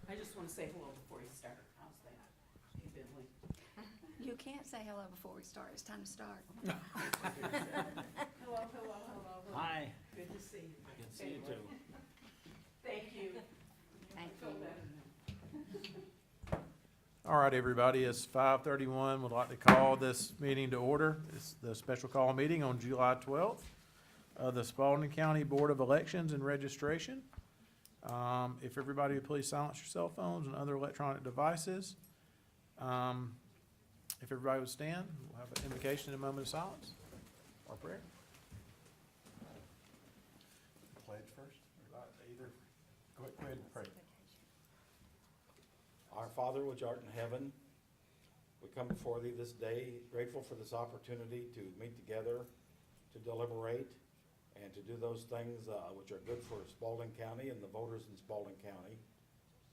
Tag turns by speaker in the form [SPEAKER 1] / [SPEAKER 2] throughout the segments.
[SPEAKER 1] I just want to say hello before you start. How's that? Hey, Billy.
[SPEAKER 2] You can't say hello before we start. It's time to start.
[SPEAKER 1] Hello, hello, hello, hello.
[SPEAKER 3] Hi.
[SPEAKER 1] Good to see you.
[SPEAKER 3] Good to see you too.
[SPEAKER 1] Thank you.
[SPEAKER 2] Thank
[SPEAKER 1] Feel
[SPEAKER 2] you.
[SPEAKER 1] better.
[SPEAKER 4] All right, everybody, it's 5:31. Would like to call this meeting to order. It's the special call meeting on July 12th of the Spalding County Board of Elections and Registration. If everybody would please silence your cell phones and other electronic devices. If everybody would stand, we'll have an invocation in a moment of silence or prayer. Pledge first, or either. Go ahead and pray.
[SPEAKER 3] Our Father which art in heaven, we come before thee this day, grateful for this opportunity to meet together, to deliberate, and to do those things which are good for Spalding County and the voters in Spalding County.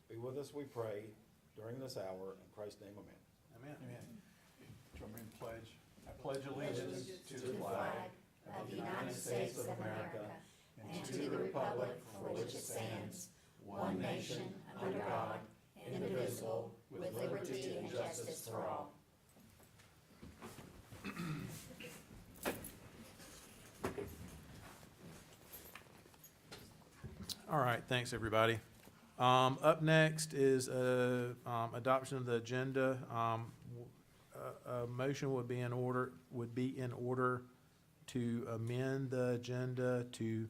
[SPEAKER 3] Be with us, we pray, during this hour. In Christ's name, amen.
[SPEAKER 4] Amen. Join me in pledge. I pledge allegiance to the flag
[SPEAKER 2] of the United States of America and to the republic for which it stands, one nation, under God, indivisible, with liberty and justice for all.
[SPEAKER 4] All right, thanks, everybody. Up next is adoption of the agenda. A motion would be in order to amend the agenda to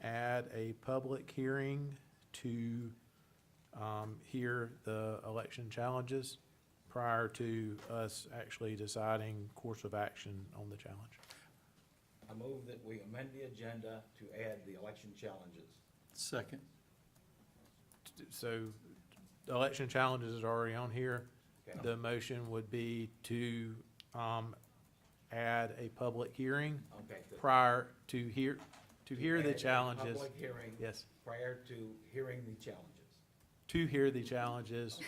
[SPEAKER 4] add a public hearing to hear the election challenges prior to us actually deciding course of action on the challenge.
[SPEAKER 3] I move that we amend the agenda to add the election challenges.
[SPEAKER 5] Second.
[SPEAKER 4] So the election challenges is already on here.
[SPEAKER 3] Okay.
[SPEAKER 4] The motion would be to add a public hearing
[SPEAKER 3] Okay.
[SPEAKER 4] prior to hear
[SPEAKER 3] add
[SPEAKER 4] the
[SPEAKER 3] a
[SPEAKER 4] challenges.
[SPEAKER 3] Public hearing
[SPEAKER 4] Yes,
[SPEAKER 3] prior to hearing the challenges.
[SPEAKER 4] to hear the challenges,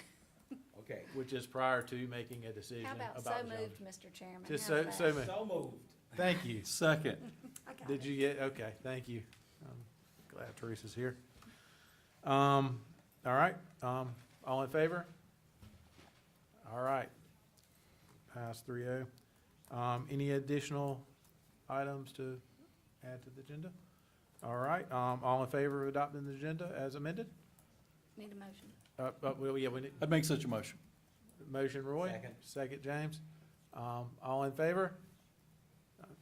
[SPEAKER 3] Okay.
[SPEAKER 4] which is prior to making a decision
[SPEAKER 2] How
[SPEAKER 4] about
[SPEAKER 2] about
[SPEAKER 4] the
[SPEAKER 2] so
[SPEAKER 4] challenge.
[SPEAKER 2] moved, Mr. Chairman?
[SPEAKER 4] Just
[SPEAKER 2] How's
[SPEAKER 4] so
[SPEAKER 2] that?
[SPEAKER 4] moved.
[SPEAKER 3] So moved.
[SPEAKER 4] Thank you.
[SPEAKER 5] Second.
[SPEAKER 2] I got
[SPEAKER 4] Did
[SPEAKER 2] it.
[SPEAKER 4] you get, okay, thank you. I'm glad Teresa's here. All right, all in favor? All right. Pass 3-0. Any additional items to add to the agenda? All right, all in favor of adopting the agenda as amended?
[SPEAKER 2] Need a motion.
[SPEAKER 4] Well, yeah, we need,
[SPEAKER 5] I'd make such a motion.
[SPEAKER 4] motion Roy?
[SPEAKER 3] Second.
[SPEAKER 4] Second James. All in favor?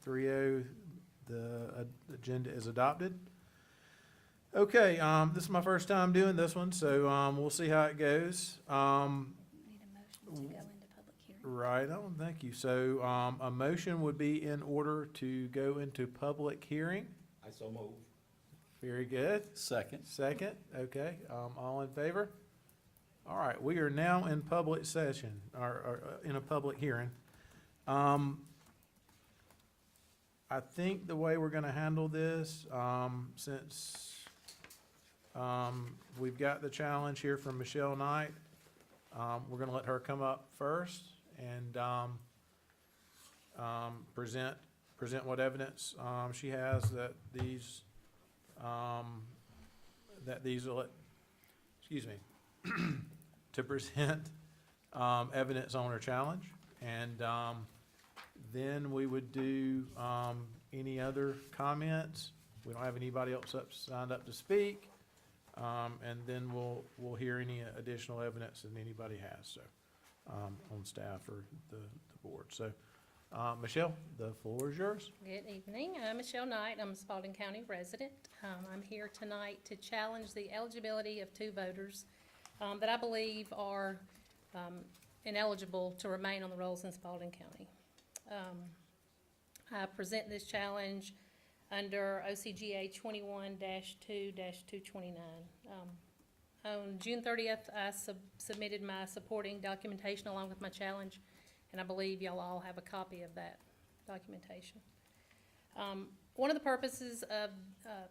[SPEAKER 4] 3-0, the agenda is adopted. Okay, this is my first time doing this one, so we'll see how it goes.
[SPEAKER 2] Need a motion to go into public hearing.
[SPEAKER 4] Right on, thank you. So a motion would be in order to go into public hearing.
[SPEAKER 3] I so move.
[SPEAKER 4] Very good.
[SPEAKER 5] Second.
[SPEAKER 4] Second, okay, all in favor? All right, we are now in public session, or in a public hearing. I think the way we're gonna handle this, since we've got the challenge here from Michelle Knight, we're gonna let her come up first and present what evidence she has that these to present evidence on her challenge. And then we would do any other comments. We don't have anybody else signed up to speak. And then we'll hear any additional evidence that anybody has, so, on staff or the board. So, Michelle, the floor is yours.
[SPEAKER 6] Good evening. I'm Michelle Knight. I'm a Spalding County resident. I'm here tonight to challenge the eligibility of two voters that I believe are ineligible to remain on the rolls in Spalding County. I present this challenge under OCGA 21-2-229. On June 30th, I submitted my supporting documentation along with my challenge, and I believe y'all all have a copy of that documentation. One of the purposes of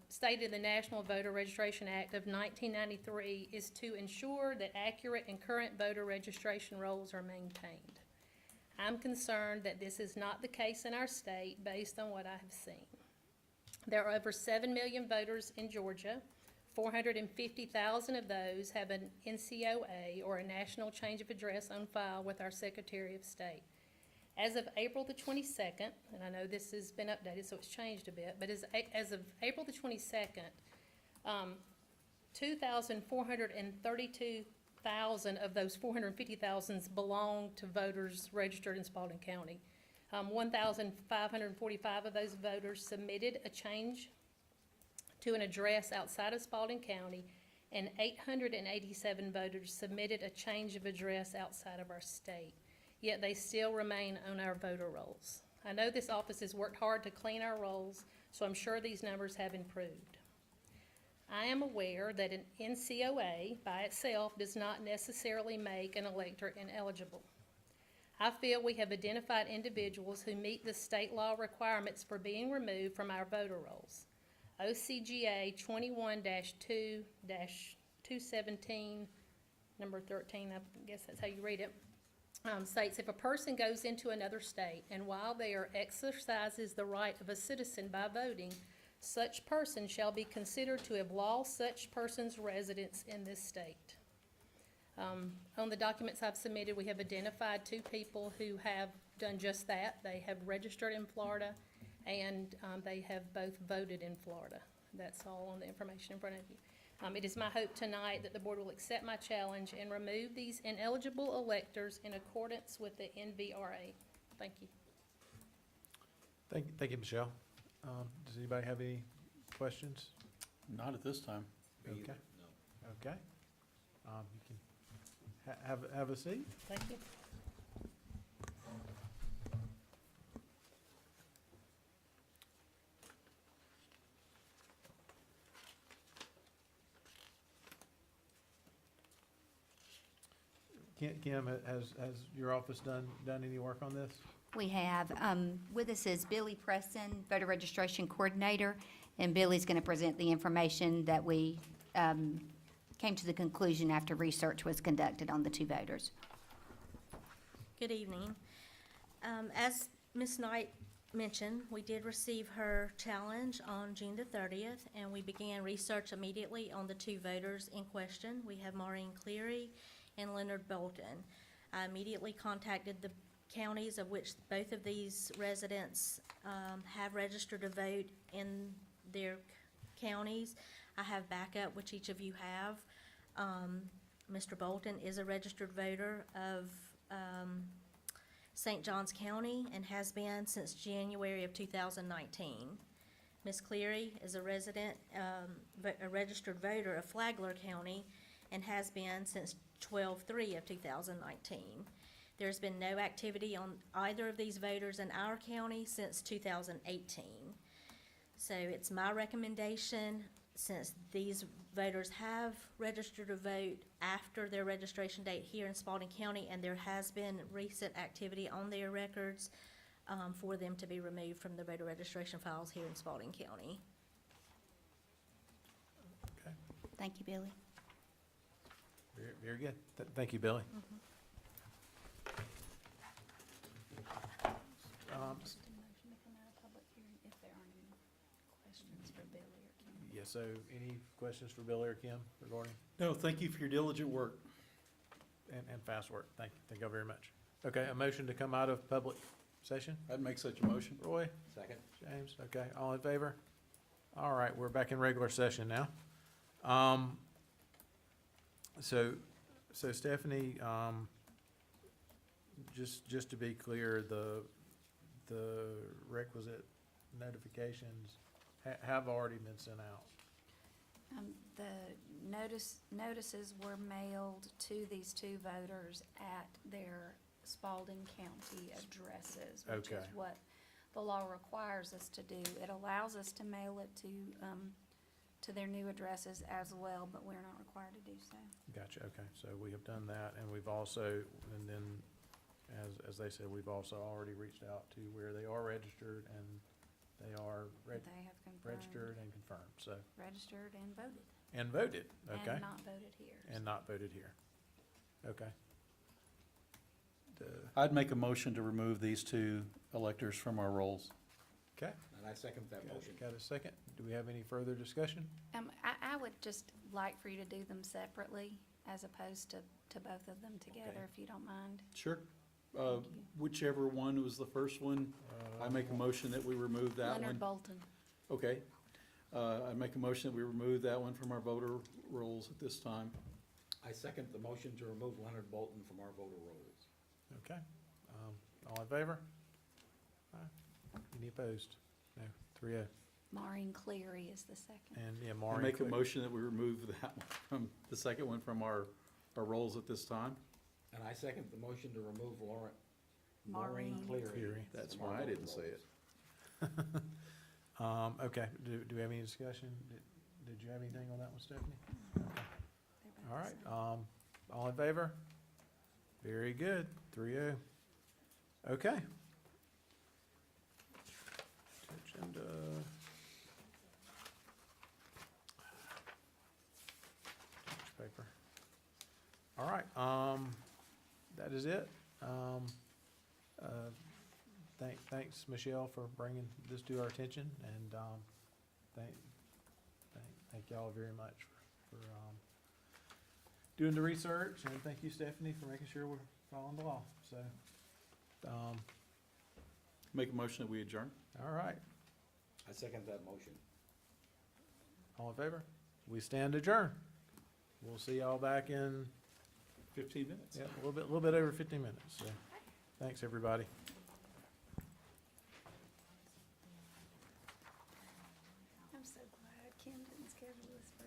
[SPEAKER 6] stated in the National Voter Registration Act of 1993 is to ensure that accurate and current voter registration rolls are maintained. I'm concerned that this is not the case in our state based on what I have seen. There are over 7 million voters in Georgia, 450,000 of those have an NCOA or a National Change of Address on file with our Secretary of State. As of April the 22nd, and I know this has been updated, so it's changed a bit, but as of April the 22nd, 2,432,000 of those 450,000 belong to voters registered in Spalding County. 1,545 of those voters submitted a change to an address outside of Spalding County, and 887 voters submitted a change of address outside of our state. Yet they still remain on our voter rolls. I know this office has worked hard to clean our rolls, so I'm sure these numbers have improved. I am aware that an NCOA by itself does not necessarily make an elector ineligible. I feel we have identified individuals who meet the state law requirements for being removed from our voter rolls. OCGA 21-2-217, number 13, I guess that's how you read it, states if a person goes into another state and while there exercises the right of a citizen by voting, such person shall be considered to have lost such person's residence in this state. On the documents I've submitted, we have identified 2 people who have done just that. They have registered in Florida, and they have both voted in Florida. That's all on the information in front of you. It is my hope tonight that the board will accept my challenge and remove these ineligible electors in accordance with the NVRA. Thank you.
[SPEAKER 4] Thank you, Michelle. Does anybody have any questions?
[SPEAKER 5] Not at this time.
[SPEAKER 4] Okay. Okay. You can have a seat.
[SPEAKER 6] Thank you.
[SPEAKER 4] Kim, has your office done any work on this?
[SPEAKER 2] We have, with us is Billy Preston, voter registration coordinator, and Billy's going to present the information that we came to the conclusion after research was conducted on the 2 voters.
[SPEAKER 7] Good evening. As Ms. Knight mentioned, we did receive her challenge on June the 30th, and we began research immediately on the 2 voters in question. We have Maureen Cleary and Leonard Bolton. I immediately contacted the counties of which both of these residents have registered to vote in their counties. I have backup, which each of you have. Mr. Bolton is a registered voter of St. Johns County and has been since January of 2019. Ms. Cleary is a resident, a registered voter of Flagler County and has been since 12/3 of 2019. There's been no activity on either of these voters in our county since 2018. So it's my recommendation, since these voters have registered to vote after their registration date here in Spalding County, and there has been recent activity on their records, for them to be removed from the voter registration files here in Spalding County.
[SPEAKER 4] Okay,
[SPEAKER 2] Thank you, Billy.
[SPEAKER 4] very good. Thank you, Billy.
[SPEAKER 1] Just a motion to come out of public hearing if there aren't any questions for Billy or Kim.
[SPEAKER 4] Yeah, so any questions for Billy or Kim regarding,
[SPEAKER 5] No, thank you for your diligent work.
[SPEAKER 4] and fast work? Thank you all very much. Okay, a motion to come out of public session?
[SPEAKER 5] I'd make such a motion.
[SPEAKER 4] Roy?
[SPEAKER 3] Second.
[SPEAKER 4] James? Okay, all in favor? All right, we're back in regular session now. So Stephanie, just to be clear, the requisite notifications have already been sent out.
[SPEAKER 8] The notices were mailed to these 2 voters at their Spalding County addresses, which is
[SPEAKER 4] Okay.
[SPEAKER 8] what the law requires us to do. It allows us to mail it to their new addresses as well, but we're not required to do so.
[SPEAKER 4] Gotcha, okay, so we have done that, and we've also, and then, as they said, we've also already reached out to where they are registered, and they are
[SPEAKER 8] They have confirmed.
[SPEAKER 4] registered and confirmed, so,
[SPEAKER 8] Registered and voted.
[SPEAKER 4] and voted, okay?
[SPEAKER 8] And not voted here.
[SPEAKER 4] And not voted here. Okay.
[SPEAKER 5] I'd make a motion to remove these 2 electors from our rolls.
[SPEAKER 4] Okay,
[SPEAKER 3] And I second that motion.
[SPEAKER 4] got a second? Do we have any further discussion?
[SPEAKER 8] I would just like for you to do them separately as opposed to both of them together,
[SPEAKER 3] Okay.
[SPEAKER 8] if you don't mind.
[SPEAKER 5] Sure.
[SPEAKER 8] Thank you.
[SPEAKER 5] Whichever one was the first one, I make a motion that we remove that one.
[SPEAKER 8] Leonard Bolton.
[SPEAKER 5] Okay. I make a motion that we remove that one from our voter rolls at this time.
[SPEAKER 3] I second the motion to remove Leonard Bolton from our voter rolls.
[SPEAKER 4] Okay, all in favor? Aye. Any opposed? No, 3-0.
[SPEAKER 8] Maureen Cleary is the second.
[SPEAKER 4] And, yeah,
[SPEAKER 5] I
[SPEAKER 4] Maureen.
[SPEAKER 5] make a
[SPEAKER 4] Quick.
[SPEAKER 5] motion that we remove that one from, the second one from our rolls at this time.
[SPEAKER 3] And I second the motion to remove
[SPEAKER 8] Maureen
[SPEAKER 3] Cleary.
[SPEAKER 4] Cleary.
[SPEAKER 5] That's
[SPEAKER 3] from our
[SPEAKER 5] why I
[SPEAKER 3] voter
[SPEAKER 5] didn't say
[SPEAKER 3] rolls.
[SPEAKER 5] it.
[SPEAKER 4] Okay, do we have any discussion? Did you have anything on that one, Stephanie? Okay.
[SPEAKER 8] They're both
[SPEAKER 4] All
[SPEAKER 8] the
[SPEAKER 4] right,
[SPEAKER 8] same.
[SPEAKER 4] all in favor? Very good, 3-0. Okay. Agenda. Paper. All right, that is it. Thanks, Michelle, for bringing this to our attention, and, thank y'all very much for doing the research, and thank you, Stephanie, for making sure we're following the law, so,
[SPEAKER 5] Make a motion that we adjourn.
[SPEAKER 4] all right,
[SPEAKER 3] I second that motion.
[SPEAKER 4] all in favor? We stand adjourned. We'll see y'all back in,
[SPEAKER 5] 15 minutes.
[SPEAKER 4] yeah, a little bit over 15 minutes, so, thanks, everybody.
[SPEAKER 8] I'm so glad Kim didn't schedule this for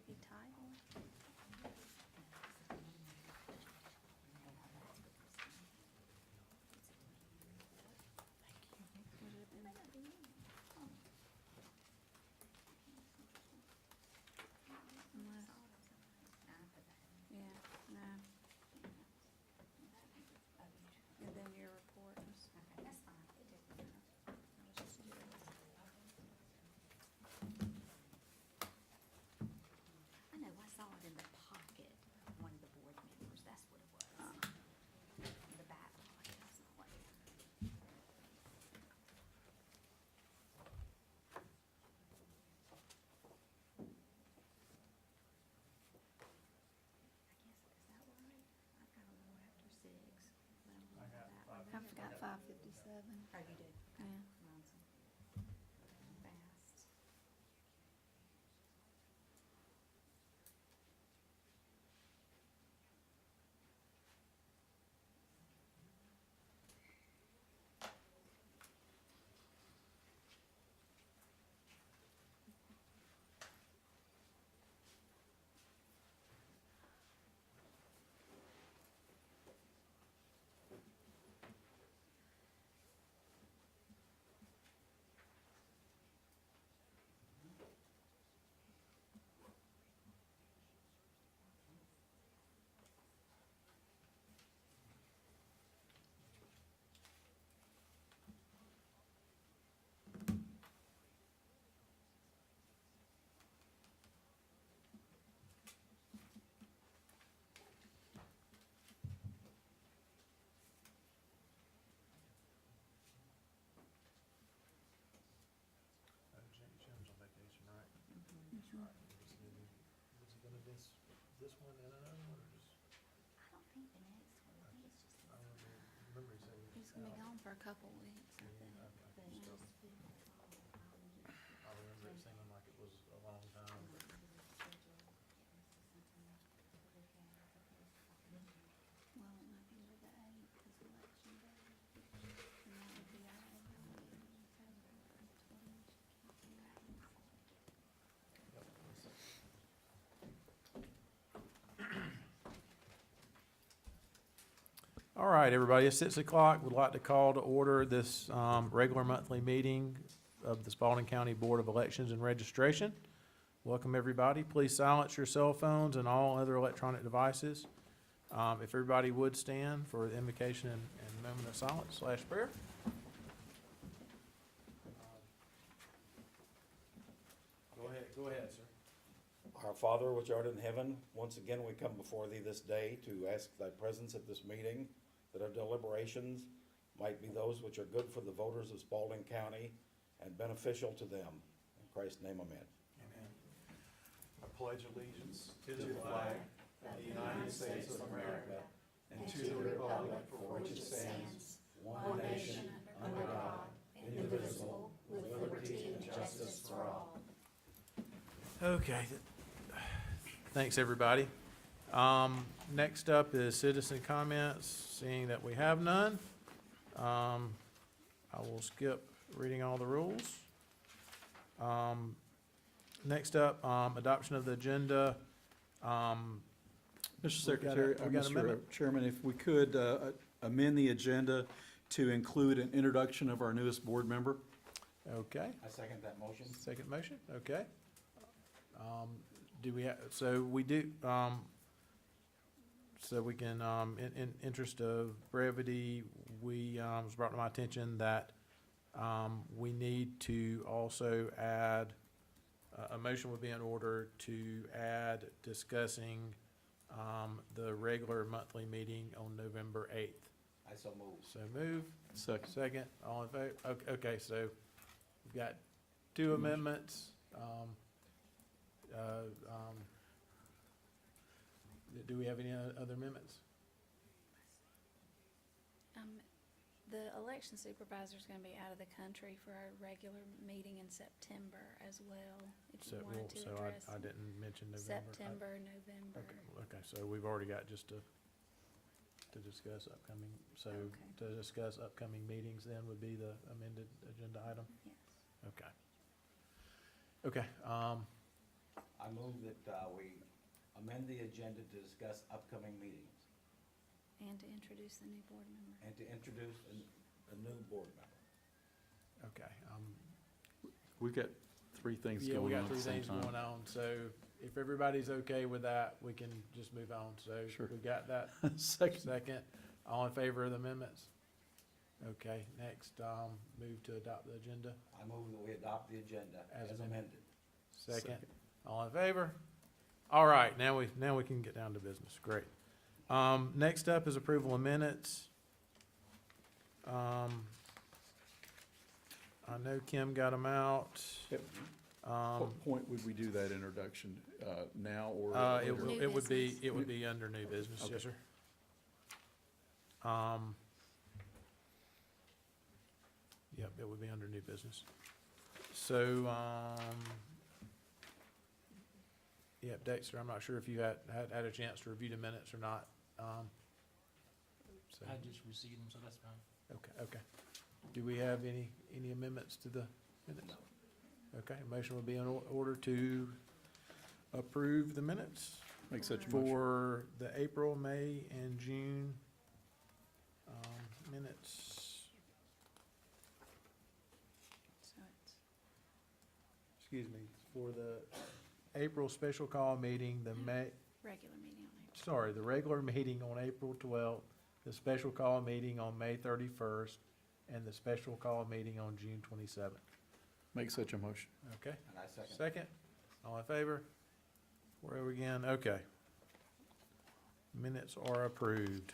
[SPEAKER 8] would be titled. Would it have been? Unless- Yeah, no. And then your report was.
[SPEAKER 2] Okay, that's fine. It didn't matter.
[SPEAKER 8] I was just curious.
[SPEAKER 2] I know, I saw it in the pocket of one of the board members, that's what it was. In the back pocket, I saw it. I guess, is that right? I've got a little after 6, but I don't know about that one.
[SPEAKER 8] I forgot 5:57.
[SPEAKER 2] Oh, you did?
[SPEAKER 8] Yeah.
[SPEAKER 2] Mine's fast.
[SPEAKER 4] Jim's on vacation, right?
[SPEAKER 8] Mhm.
[SPEAKER 4] Was he gonna miss this one and another one, or just,
[SPEAKER 2] I don't think the next one, I think it's just this
[SPEAKER 4] I
[SPEAKER 2] one.
[SPEAKER 4] remember he said he
[SPEAKER 8] He's
[SPEAKER 4] was
[SPEAKER 8] gonna be
[SPEAKER 4] out.
[SPEAKER 8] gone for a couple weeks, I think.
[SPEAKER 2] But
[SPEAKER 8] Yeah.
[SPEAKER 2] just for the fall,
[SPEAKER 4] I remember it seeming like it was a long time.
[SPEAKER 8] Well, it might be the 8th, 'cause election day. And that would be our annual meeting in February 20th.
[SPEAKER 4] All right, everybody, it's 6 o'clock. We'd like to call to order this regular monthly meeting of the Spalding County Board of Elections and Registration. Welcome, everybody. Please silence your cell phones and all other electronic devices. If everybody would stand for the invocation and moment of silence / prayer. Go ahead, sir.
[SPEAKER 3] Our Father, which art in heaven, once again we come before thee this day to ask thy presence at this meeting, that our deliberations might be those which are good for the voters of Spalding County and beneficial to them. In Christ's name, amen.
[SPEAKER 4] Amen. I pledge allegiance to the flag of the United States of America and to the republic for which it stands, one nation, under God, indivisible, with liberty and justice for all. Okay. Thanks, everybody. Next up is citizen comments, seeing that we have none. I will skip reading all the rules. Next up, adoption of the agenda.
[SPEAKER 5] Mr.
[SPEAKER 4] We
[SPEAKER 5] Secretary,
[SPEAKER 4] got an
[SPEAKER 5] Mr.
[SPEAKER 4] amendment.
[SPEAKER 5] Chairman, if we could amend the agenda to include an introduction of our newest board member.
[SPEAKER 4] Okay,
[SPEAKER 3] I second that motion.
[SPEAKER 4] second motion, okay. Do we have, so we do, so we can, in interest of brevity, it was brought to my attention that, we need to also add, a motion would be in order to add discussing, the regular monthly meeting on November 8th.
[SPEAKER 3] I so move.
[SPEAKER 4] So move,
[SPEAKER 5] Second.
[SPEAKER 4] second, all in favor? Okay, so we've got two amendments. Do we have any other amendments?
[SPEAKER 8] The election supervisor's gonna be out of the country for our regular meeting in September as well, if
[SPEAKER 4] So,
[SPEAKER 8] you wanted to
[SPEAKER 4] so
[SPEAKER 8] address
[SPEAKER 4] I didn't mention November.
[SPEAKER 8] September, November.
[SPEAKER 4] Okay, so we've already got just to discuss upcoming, so
[SPEAKER 8] Okay.
[SPEAKER 4] to discuss upcoming meetings then would be the amended agenda item?
[SPEAKER 8] Yes.
[SPEAKER 4] Okay. Okay,
[SPEAKER 3] I move that we amend the agenda to discuss upcoming meetings
[SPEAKER 8] And to introduce the new board member.
[SPEAKER 3] and to introduce a new board member.
[SPEAKER 4] Okay,
[SPEAKER 5] We've got three things
[SPEAKER 4] yeah, we
[SPEAKER 5] going on
[SPEAKER 4] got
[SPEAKER 5] at
[SPEAKER 4] three
[SPEAKER 5] the same
[SPEAKER 4] things
[SPEAKER 5] time.
[SPEAKER 4] going on, so if everybody's okay with that, we can just move on. So
[SPEAKER 5] Sure.
[SPEAKER 4] we got that
[SPEAKER 5] Second.
[SPEAKER 4] second. All in favor of the amendments? Okay, next, move to adopt the agenda.
[SPEAKER 3] I move that we adopt the agenda
[SPEAKER 4] As
[SPEAKER 3] as
[SPEAKER 4] amended.
[SPEAKER 3] amended.
[SPEAKER 4] Second. All in favor? All right, now we can get down to business. Great. Next up is approval of minutes. I know Kim got them out.
[SPEAKER 5] Yep. What point would we do that introduction, now or?
[SPEAKER 4] It
[SPEAKER 5] later?
[SPEAKER 4] would,
[SPEAKER 8] New
[SPEAKER 4] it would be,
[SPEAKER 8] business.
[SPEAKER 4] it would be under new business,
[SPEAKER 5] Okay.
[SPEAKER 4] yes, sir. Yep, it would be under new business. So, yep, Dexter, I'm not sure if you had a chance to review the minutes or not. So,
[SPEAKER 9] I just received them, so that's fine.
[SPEAKER 4] okay. Do we have any amendments to the minutes? Okay, a motion would be in order to approve the minutes
[SPEAKER 5] Make such a motion.
[SPEAKER 4] for the April, May, and June minutes.
[SPEAKER 8] So it's,
[SPEAKER 4] Excuse me, for the April special call meeting, the May,
[SPEAKER 8] regular meeting on April.
[SPEAKER 4] sorry, the regular meeting on April 12th, the special call meeting on May 31st, and the special call meeting on June 27th.
[SPEAKER 5] Make such a motion.
[SPEAKER 4] Okay,
[SPEAKER 3] And I second.
[SPEAKER 4] second, all in favor? Where are we again? Okay. Minutes are approved.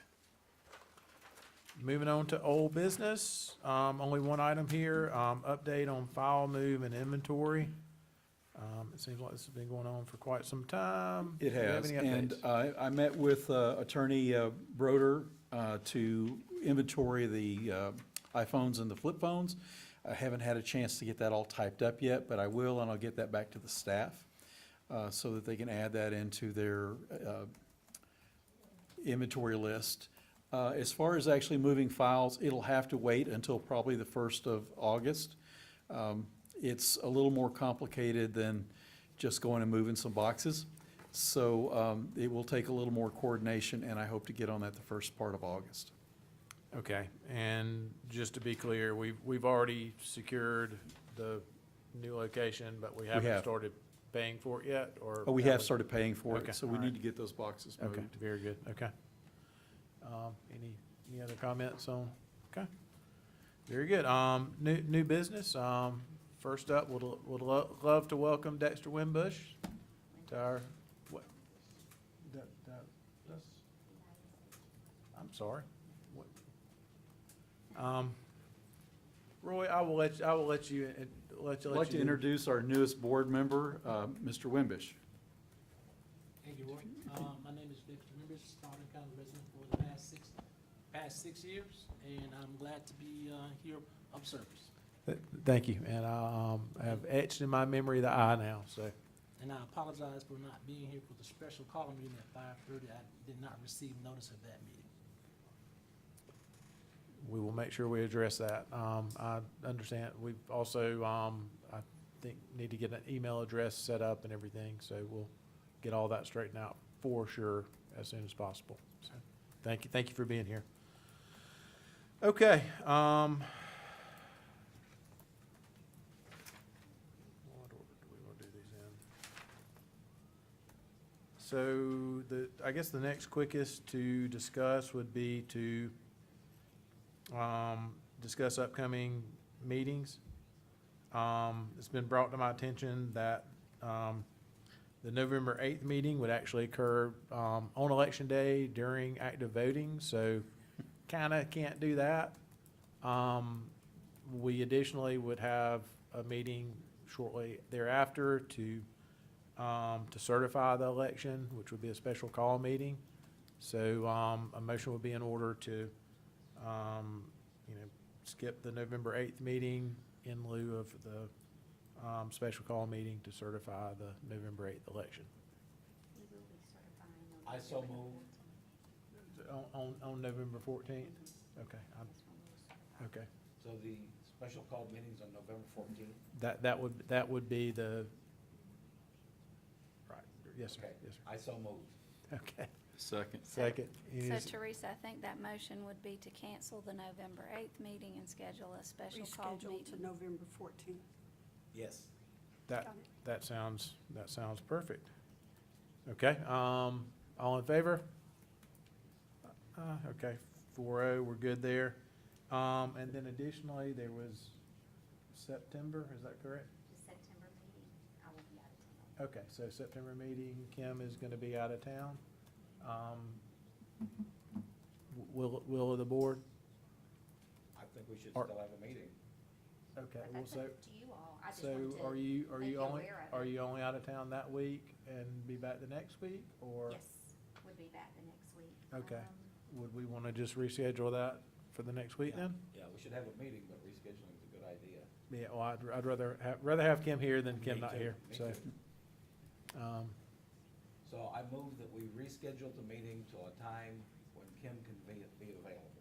[SPEAKER 4] Moving on to old business, only one item here, update on file move and inventory. It seems like this has been going on for quite some time.
[SPEAKER 5] It
[SPEAKER 4] Do you have
[SPEAKER 5] has,
[SPEAKER 4] any
[SPEAKER 5] and
[SPEAKER 4] updates?
[SPEAKER 5] I met with Attorney Broder to inventory the iPhones and the flip phones. I haven't had a chance to get that all typed up yet, but I will, and I'll get that back to the staff so that they can add that into their inventory list. As far as actually moving files, it'll have to wait until probably the 1st of August. It's a little more complicated than just going and moving some boxes. So it will take a little more coordination, and I hope to get on that the first part of August.
[SPEAKER 4] Okay, and just to be clear, we've already secured the new location, but we haven't
[SPEAKER 5] have.
[SPEAKER 4] started paying for it yet, or?
[SPEAKER 5] Oh, we have started paying for
[SPEAKER 4] Okay,
[SPEAKER 5] it, so we
[SPEAKER 4] all right.
[SPEAKER 5] need to get those boxes moved.
[SPEAKER 4] Okay, very good, okay. Any other comments on, okay, very good. New business, first up, would love to welcome Dexter Wimbush to our, what? That's, I'm sorry. What? Roy, I will let you.
[SPEAKER 5] I'd like to
[SPEAKER 4] do-
[SPEAKER 5] introduce our newest board member, Mr. Wimbish.
[SPEAKER 9] Thank you, Roy. My name is Dexter Members, Spalding County resident for the past 6 years, and I'm glad to be here of service.
[SPEAKER 4] Thank you, and I have etched in my memory the I now, so.
[SPEAKER 9] And I apologize for not being here for the special call meeting at 5:30. I did not receive notice of that meeting.
[SPEAKER 4] We will make sure we address that. I understand, we've also, I think, need to get an email address set up and everything, so we'll get all that straightened out for sure as soon as possible. So, thank you for being here. Okay, what order do we want to do these in? So I guess the next quickest to discuss would be to discuss upcoming meetings. It's been brought to my attention that the November 8th meeting would actually occur on Election Day during active voting, so kind of can't do that. We additionally would have a meeting shortly thereafter to certify the election, which would be a special call meeting. So a motion would be in order to skip the November 8th meeting in lieu of the special call meeting to certify the November 8th election.
[SPEAKER 8] We will be certifying on
[SPEAKER 3] I so
[SPEAKER 8] November
[SPEAKER 3] move.
[SPEAKER 8] 14th.
[SPEAKER 4] On November 14th? Okay,
[SPEAKER 8] That's when we'll certify.
[SPEAKER 4] okay.
[SPEAKER 3] So the special call meeting's on November 14th?
[SPEAKER 4] That would be the, Yes, sir.
[SPEAKER 3] Okay.
[SPEAKER 4] Yes, sir.
[SPEAKER 3] I so moved.
[SPEAKER 4] Okay.
[SPEAKER 5] Second.
[SPEAKER 4] Second.
[SPEAKER 8] So Teresa, I think that motion would be to cancel the November 8th meeting and schedule a special called
[SPEAKER 10] Reschedule to
[SPEAKER 8] meeting.
[SPEAKER 10] November 14th.
[SPEAKER 3] Yes.
[SPEAKER 4] That sounds perfect. Okay, all in favor? Okay, 4-0, we're good there. And then additionally, there was September, is that correct?
[SPEAKER 2] The September meeting, I will be out of town.
[SPEAKER 4] Okay, so September meeting, Kim is gonna be out of town. Will of the board?
[SPEAKER 3] I think we should
[SPEAKER 4] Or-
[SPEAKER 3] still have a meeting.
[SPEAKER 4] Okay,
[SPEAKER 2] But
[SPEAKER 4] well,
[SPEAKER 2] that's
[SPEAKER 4] so,
[SPEAKER 2] up to you all. I just
[SPEAKER 4] so
[SPEAKER 2] wanted to
[SPEAKER 4] are you
[SPEAKER 2] make you
[SPEAKER 4] only,
[SPEAKER 2] aware of
[SPEAKER 4] are
[SPEAKER 2] it.
[SPEAKER 4] you only out of town that week and be back the next week, or?
[SPEAKER 2] Yes, would be back the next week.
[SPEAKER 4] Okay. Would we wanna just reschedule that for the next week then?
[SPEAKER 3] Yeah, we should have a meeting, but rescheduling is a good idea.
[SPEAKER 4] Yeah, well, I'd rather have Kim here than Kim
[SPEAKER 3] Me
[SPEAKER 4] not
[SPEAKER 3] too,
[SPEAKER 4] here,
[SPEAKER 3] me
[SPEAKER 4] so.
[SPEAKER 3] too. So I move that we reschedule the meeting to a time when Kim can be available,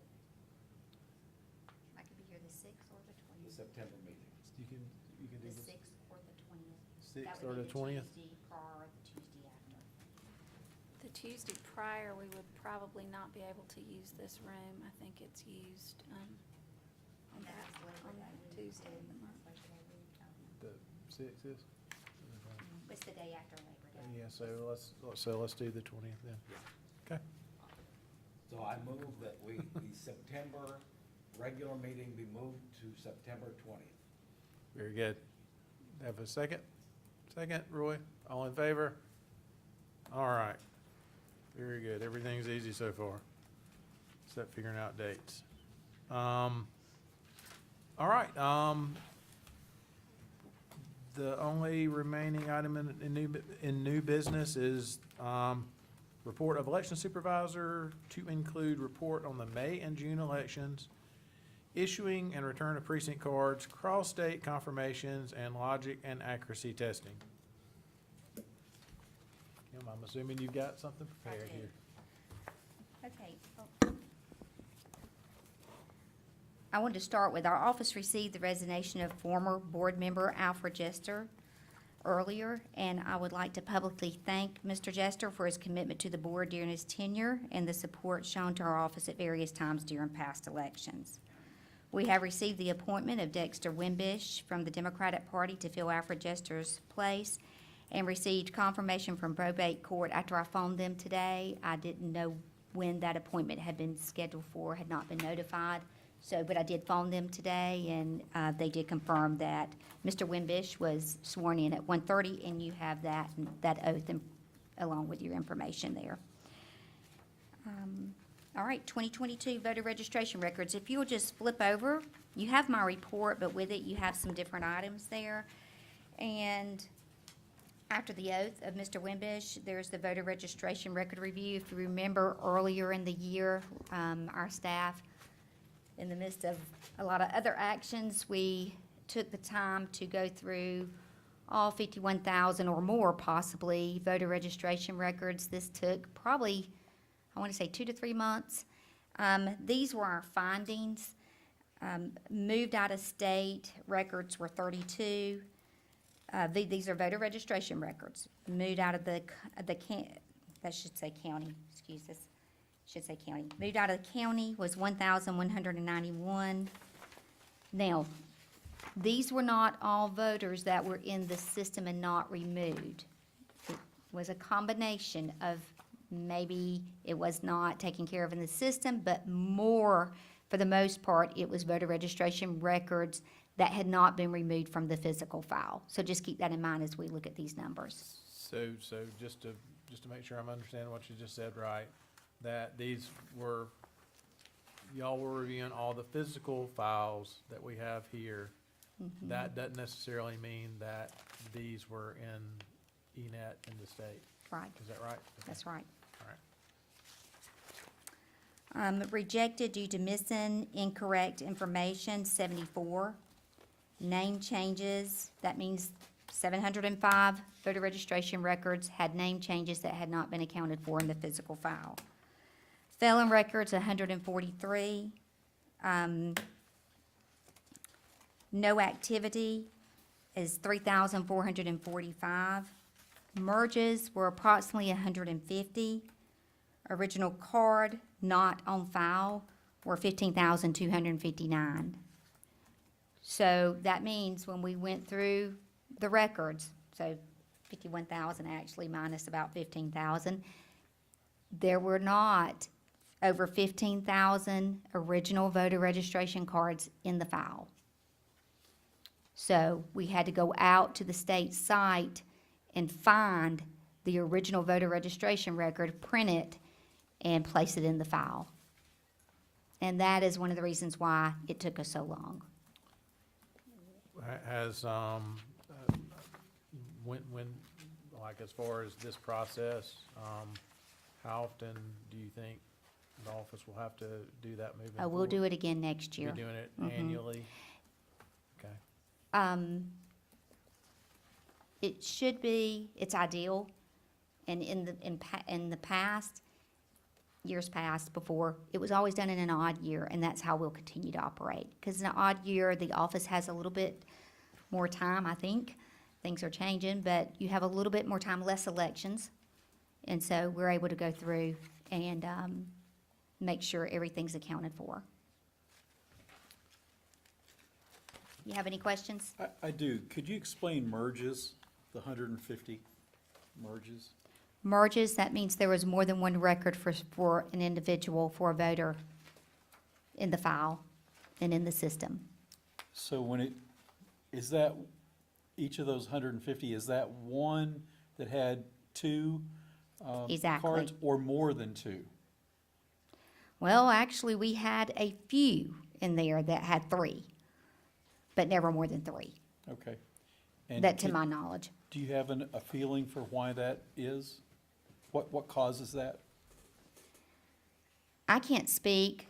[SPEAKER 2] I could be here the 6th or the
[SPEAKER 3] the
[SPEAKER 2] 20th.
[SPEAKER 3] September meeting.
[SPEAKER 4] You can do
[SPEAKER 2] The
[SPEAKER 4] the
[SPEAKER 2] 6th or the 20th.
[SPEAKER 4] 6th or the 20th?
[SPEAKER 2] That would be the Tuesday prior or the Tuesday after.
[SPEAKER 8] The Tuesday prior, we would probably not be able to use this room. I think it's used, on
[SPEAKER 2] And
[SPEAKER 8] that,
[SPEAKER 2] that's Labor
[SPEAKER 8] on
[SPEAKER 2] Day week.
[SPEAKER 8] Tuesday of the month.
[SPEAKER 2] Labor Day week.
[SPEAKER 4] The 6th is?
[SPEAKER 2] It's the day after Labor Day.
[SPEAKER 4] Yeah, so let's do the 20th then. Okay,
[SPEAKER 3] So I move that the September regular meeting be moved to September 20th.
[SPEAKER 4] very good. Have a second? Second, Roy? All in favor? All right. Very good. Everything's easy so far, except figuring out dates. All right, the only remaining item in new business is, report of election supervisor to include report on the May and June elections, issuing and return of precinct cards, cross-state confirmations, and logic and accuracy testing. Kim, I'm assuming you've got something prepared
[SPEAKER 2] I do.
[SPEAKER 4] here.
[SPEAKER 2] Okay. I wanted to start with, our office received the resignation of former board member Alfred Jester earlier, and I would like to publicly thank Mr. Jester for his commitment to the board during his tenure and the support shown to our office at various times during past elections. We have received the appointment of Dexter Wimbish from the Democratic Party to fill Alfred Jester's place, and received confirmation from probate court after I phoned them today. I didn't know when that appointment had been scheduled for, had not been notified. So, but I did phone them today, and they did confirm that Mr. Wimbish was sworn in at 1:30, and you have that oath along with your information there. All right, 2022 voter registration records. If you'll just flip over, you have my report, but with it, you have some different items there. And after the oath of Mr. Wimbish, there's the voter registration record review. If you remember earlier in the year, our staff, in the midst of a lot of other actions, we took the time to go through all 51,000 or more possibly voter registration records. This took probably, I want to say 2 to 3 months. These were our findings. Moved out of state records were 32. These are voter registration records. Moved out of that should say county, excuse us. Should say county. Moved out of the county was 1,191. Now, these were not all voters that were in the system and not removed. It was a combination of maybe it was not taken care of in the system, but more, for the most part, it was voter registration records that had not been removed from the physical file. So just keep that in mind as we look at these numbers.
[SPEAKER 4] So just to make sure I'm understanding what you just said right, that these were, y'all were reviewing all the physical files that we have here. That doesn't necessarily mean that these were in ENET in the state.
[SPEAKER 2] Right,
[SPEAKER 4] Is that right?
[SPEAKER 2] that's right.
[SPEAKER 4] All right.
[SPEAKER 2] Rejected due to missing incorrect information, 74. Name changes, that means 705 voter registration records had name changes that had not been accounted for in the physical file. Felon records, 143. No activity is 3,445. Merges were approximately 150. Original card not on file were 15,259. So that means when we went through the records, so 51,000 actually minus about 15,000, there were not over 15,000 original voter registration cards in the file. So we had to go out to the state site and find the original voter registration record, print it, and place it in the file. And that is one of the reasons why it took us so long.
[SPEAKER 4] Has, when, like, as far as this process, how often do you think the office will have to do that moving forward?
[SPEAKER 2] We'll do it again next year.
[SPEAKER 4] Be doing it
[SPEAKER 2] Mhm.
[SPEAKER 4] annually? Okay.
[SPEAKER 2] It should be, it's ideal, and in the past, years past before, it was always done in an odd year, and that's how we'll continue to operate. Because in an odd year, the office has a little bit more time, I think. Things are changing, but you have a little bit more time, less elections. And so we're able to go through and make sure everything's accounted for. You have any questions?
[SPEAKER 5] I do. Could you explain merges, the 150 merges?
[SPEAKER 2] Merges, that means there was more than one record for an individual, for a voter in the file and in the system.
[SPEAKER 5] So is that, each of those 150, is that one that had two
[SPEAKER 2] Exactly.
[SPEAKER 5] cards or more than two?
[SPEAKER 2] Well, actually, we had a few in there that had three, but never more than three,
[SPEAKER 5] Okay. And
[SPEAKER 2] that to my knowledge.
[SPEAKER 5] do you have a feeling for why that is? What causes that?
[SPEAKER 2] I can't speak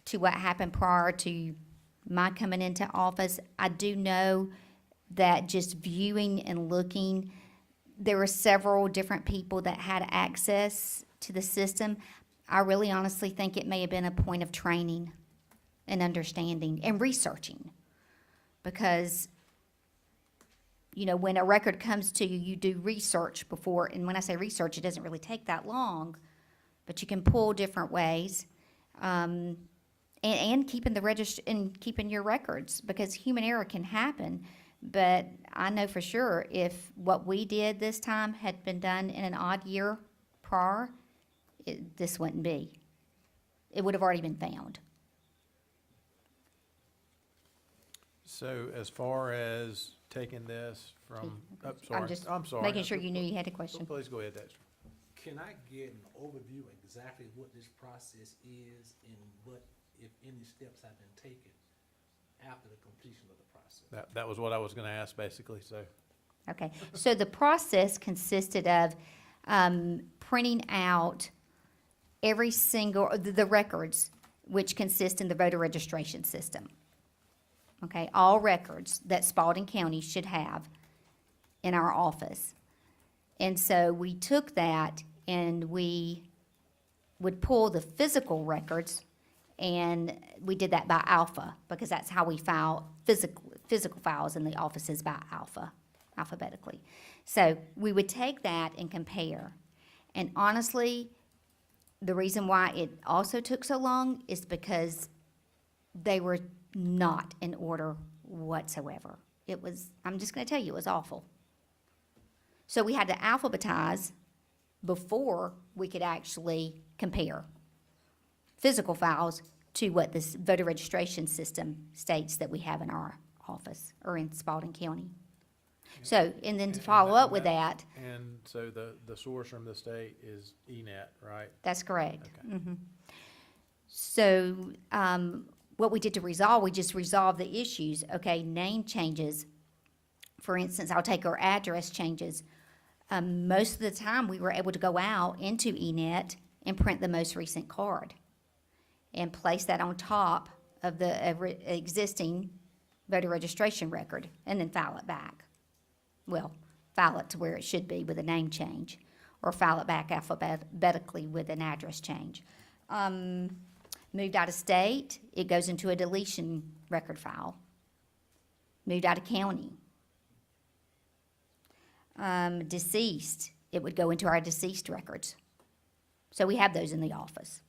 [SPEAKER 2] to what happened prior to my coming into office. I do know that just viewing and looking, there were several different people that had access to the system. I really honestly think it may have been a point of training and understanding and researching. Because, you know, when a record comes to you, you do research before, and when I say research, it doesn't really take that long, but you can pull different ways. And keeping keeping your records, because human error can happen. But I know for sure if what we did this time had been done in an odd year prior, this wouldn't be. It would have already been found.
[SPEAKER 4] So as far as taking this from,
[SPEAKER 2] I'm sorry. Making sure you knew you had a question.
[SPEAKER 4] Please go ahead, Dexter.
[SPEAKER 9] Can I get an overview of exactly what this process is and what, if any, steps have been taken after the completion of the process?
[SPEAKER 4] That was what I was gonna ask, basically, so.
[SPEAKER 2] Okay, so the process consisted of printing out every single, the records, which consist in the voter registration system. Okay, all records that Spalding County should have in our office. And so we took that and we would pull the physical records, and we did that by alpha, because that's how we file physical files in the offices, by alphabetically. So we would take that and compare. And honestly, the reason why it also took so long is because they were not in order whatsoever. It was, I'm just gonna tell you, it was awful. So we had to alphabetize before we could actually compare physical files to what this voter registration system states that we have in our office or in Spalding County. So, and then to follow up with that,
[SPEAKER 4] And so the source from the state is ENET, right?
[SPEAKER 2] that's correct.
[SPEAKER 4] Okay.
[SPEAKER 2] Mhm. So, what we did to resolve, we just resolved the issues. Okay, name changes. For instance, I'll take our address changes. Most of the time, we were able to go out into ENET and print the most recent card and place that on top of the existing voter registration record and then file it back. Well, file it to where it should be with a name change, or file it back alphabetically with an address change. Moved out of state, it goes into a deletion record file. Moved out of county. deceased, it would go into our deceased records. So we have those in the office.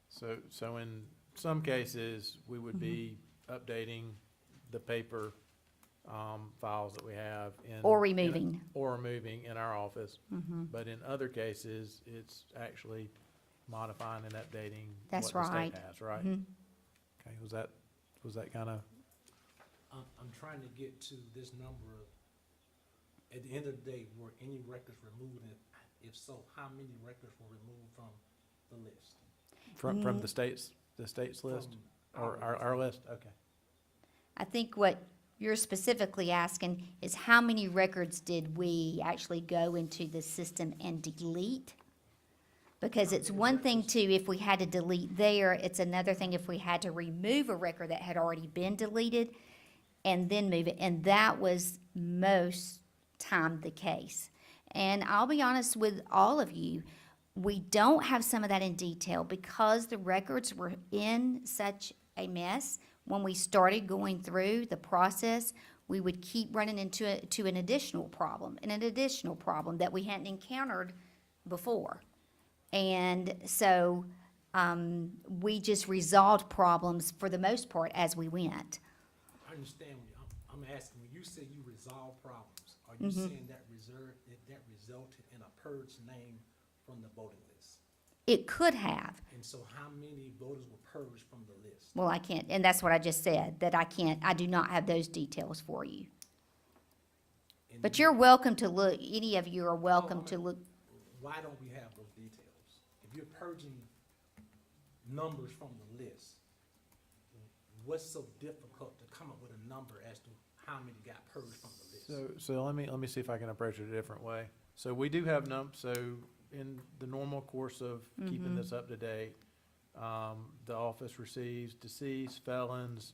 [SPEAKER 4] So in some cases, we would be updating the paper, files that we have in.
[SPEAKER 2] Or removing.
[SPEAKER 4] Or removing in our office.
[SPEAKER 2] Mhm.
[SPEAKER 4] But in other cases, it's actually modifying and updating
[SPEAKER 2] That's
[SPEAKER 4] what the
[SPEAKER 2] right.
[SPEAKER 4] state has, right?
[SPEAKER 2] Mhm.
[SPEAKER 4] Okay, was that kind of,
[SPEAKER 9] I'm trying to get to this number of, at the end of the day, were any records removed? And if so, how many records were removed from the list?
[SPEAKER 4] from the state's list?
[SPEAKER 9] From
[SPEAKER 4] Or our list? Okay.
[SPEAKER 2] I think what you're specifically asking is how many records did we actually go into the system and delete? Because it's one thing to, if we had to delete there, it's another thing if we had to remove a record that had already been deleted and then move it, and that was most time the case. And I'll be honest with all of you, we don't have some of that in detail because the records were in such a mess. When we started going through the process, we would keep running into an additional problem and an additional problem that we hadn't encountered before. And so we just resolved problems for the most part as we went.
[SPEAKER 9] I understand, I'm asking, when you say you resolve problems, are you saying that that resulted in a purge name from the voting list?
[SPEAKER 2] It could have.
[SPEAKER 9] And so how many voters were purged from the list?
[SPEAKER 2] Well, I can't, and that's what I just said, that I do not have those details for you.
[SPEAKER 9] And
[SPEAKER 2] But you're welcome to look, any of you are welcome
[SPEAKER 9] Oh,
[SPEAKER 2] to look.
[SPEAKER 9] why don't we have those details? If you're purging numbers from the list, what's so difficult to come up with a number as to how many got purged from the list?
[SPEAKER 4] So let me see if I can approach it a different way. So we do have so in the normal course of keeping this up to date, the office receives deceased, felons,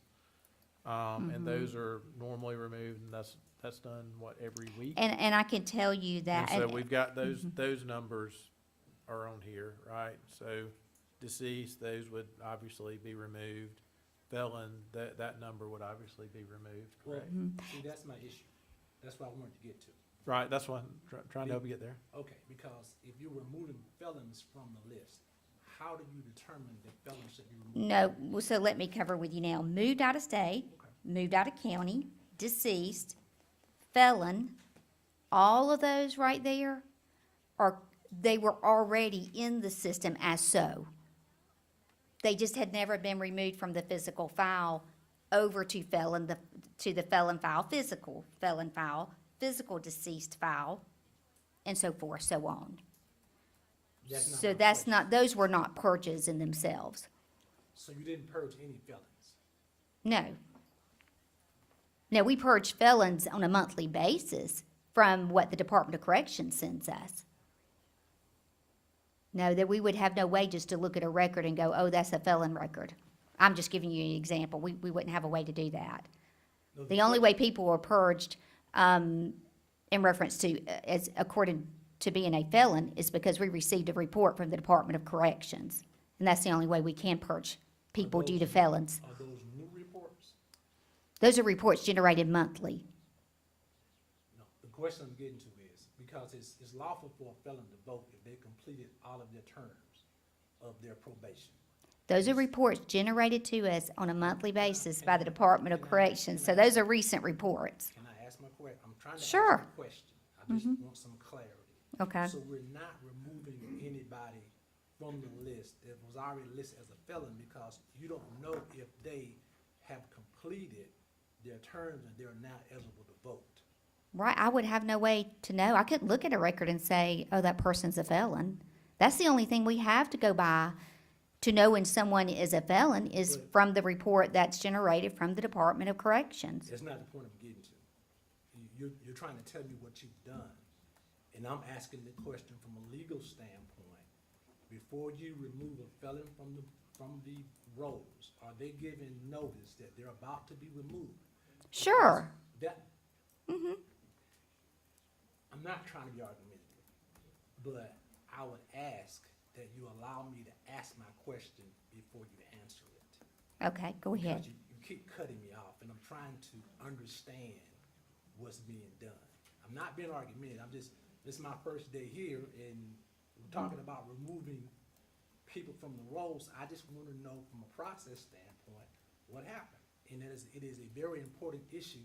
[SPEAKER 4] and those are normally removed, and that's done, what, every week?
[SPEAKER 2] And I can tell you that.
[SPEAKER 4] And so we've got those numbers are on here, right? So deceased, those would obviously be removed. Felon, that number would obviously be removed,
[SPEAKER 9] Well,
[SPEAKER 4] correct?
[SPEAKER 9] see, that's my issue. That's what I wanted to get to.
[SPEAKER 4] Right, that's what I'm trying to help you get there.
[SPEAKER 9] Okay, because if you're removing felons from the list, how do you determine that felons should be removed?
[SPEAKER 2] No, well, so let me cover with you now. Moved out of state, moved out of county, deceased, felon, all of those right there they were already in the system as so. They just had never been removed from the physical file over to the felon file, physical felon file, physical deceased file, and so forth, so on. So that's not, those were not purges in themselves.
[SPEAKER 9] So you didn't purge any felons?
[SPEAKER 2] No. No, we purge felons on a monthly basis from what the Department of Corrections sends us. No, that we would have no way just to look at a record and go, oh, that's a felon record. I'm just giving you an example. We wouldn't have a way to do that.
[SPEAKER 9] No,
[SPEAKER 2] The only way people were purged, in reference to, as according to being a felon, is because we received a report from the Department of Corrections. And that's the only way we can purge people due to felons.
[SPEAKER 9] Are those new reports?
[SPEAKER 2] Those are reports generated monthly.
[SPEAKER 9] No, the question I'm getting to is, because it's lawful for a felon to vote if they completed all of their terms of their probation.
[SPEAKER 2] Those are reports generated to us on a monthly basis by the Department of Corrections, so those are recent reports.
[SPEAKER 9] Can I ask my question? I'm trying to ask
[SPEAKER 2] Sure.
[SPEAKER 9] a question. I just want some clarity.
[SPEAKER 2] Okay.
[SPEAKER 9] So we're not removing anybody from the list that was already listed as a felon because you don't know if they have completed their terms and they're now eligible to vote.
[SPEAKER 2] Right, I would have no way to know. I couldn't look at a record and say, oh, that person's a felon. That's the only thing we have to go by to know when someone is a felon is
[SPEAKER 9] But-
[SPEAKER 2] from the report that's generated from the Department of Corrections.
[SPEAKER 9] That's not the point I'm getting to. You're trying to tell me what you've done, and I'm asking the question from a legal standpoint. Before you remove a felon from the rolls, are they given notice that they're about to be removed?
[SPEAKER 2] Sure.
[SPEAKER 9] That, I'm not trying to be argumentative, but I would ask that you allow me to ask my question before you answer it.
[SPEAKER 2] Okay, go ahead.
[SPEAKER 9] Because you keep cutting me off, and I'm trying to understand what's being done. I'm not being argumentative, this is my first day here, and we're talking about removing people from the rolls. I just wanna know from a process standpoint, what happened? And it is a very important issue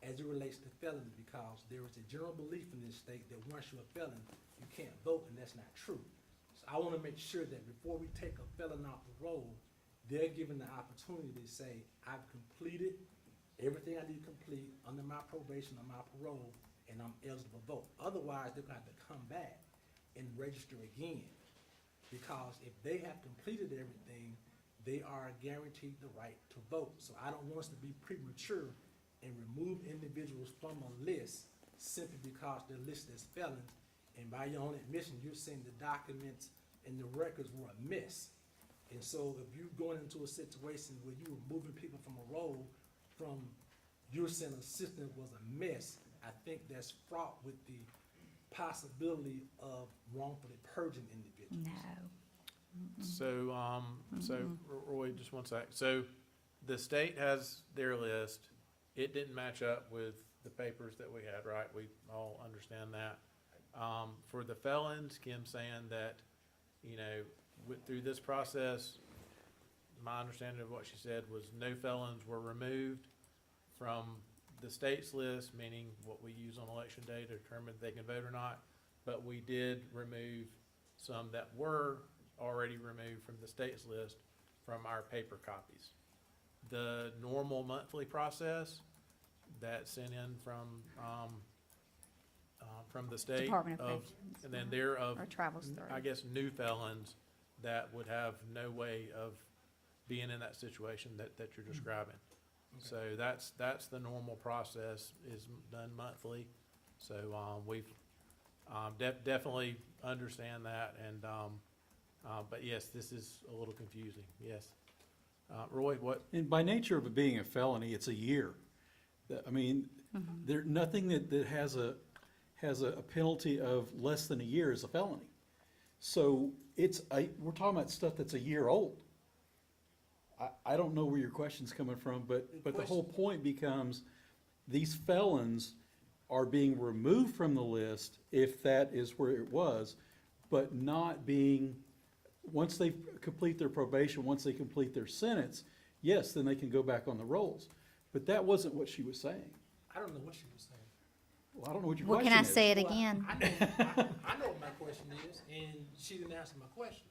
[SPEAKER 9] as it relates to felons, because there is a general belief in this state that once you're a felon, you can't vote, and that's not true. So I wanna make sure that before we take a felon off the roll, they're given the opportunity to say, I've completed everything I need to complete under my probation or my parole, and I'm eligible to vote. Otherwise, they're gonna have to come back and register again. Because if they have completed everything, they are guaranteed the right to vote. So I don't want us to be premature and remove individuals from a list simply because they're listed as felons. And by your own admission, you're saying the documents and the records were a mess. And so if you're going into a situation where you were moving people from a role from, you're saying a system was a mess, I think that's fraught with the possibility of wrongfully purging individuals.
[SPEAKER 8] No.
[SPEAKER 4] So, Roy, just one sec. So the state has their list. It didn't match up with the papers that we had, right? We all understand that. For the felons, Kim's saying that, you know, through this process, my understanding of what she said was no felons were removed from the state's list, meaning what we use on election day to determine if they can vote or not. But we did remove some that were already removed from the state's list from our paper copies. The normal monthly process that's sent in from the state
[SPEAKER 8] Department of
[SPEAKER 4] of,
[SPEAKER 8] Corrections.
[SPEAKER 4] and then there of,
[SPEAKER 8] Or travels through.
[SPEAKER 4] I guess, new felons that would have no way of being in that situation that you're describing. So that's the normal process, is done monthly. So, we've, definitely understand that, and, but yes, this is a little confusing, yes. Roy, what?
[SPEAKER 5] And by nature of it being a felony, it's a year. I mean, there, nothing that has a penalty of less than a year is a felony. So we're talking about stuff that's a year old. I don't know where your question's coming from, but the whole point becomes, these felons are being removed from the list, if that is where it was, but not being, once they complete their probation, once they complete their sentence, yes, then they can go back on the rolls. But that wasn't what she was saying.
[SPEAKER 9] I don't know what she was saying.
[SPEAKER 5] Well, I don't know what your
[SPEAKER 8] Well,
[SPEAKER 5] question
[SPEAKER 8] can I
[SPEAKER 5] is.
[SPEAKER 8] say it
[SPEAKER 9] Well,
[SPEAKER 8] again?
[SPEAKER 9] I know what my question is, and she didn't answer my question.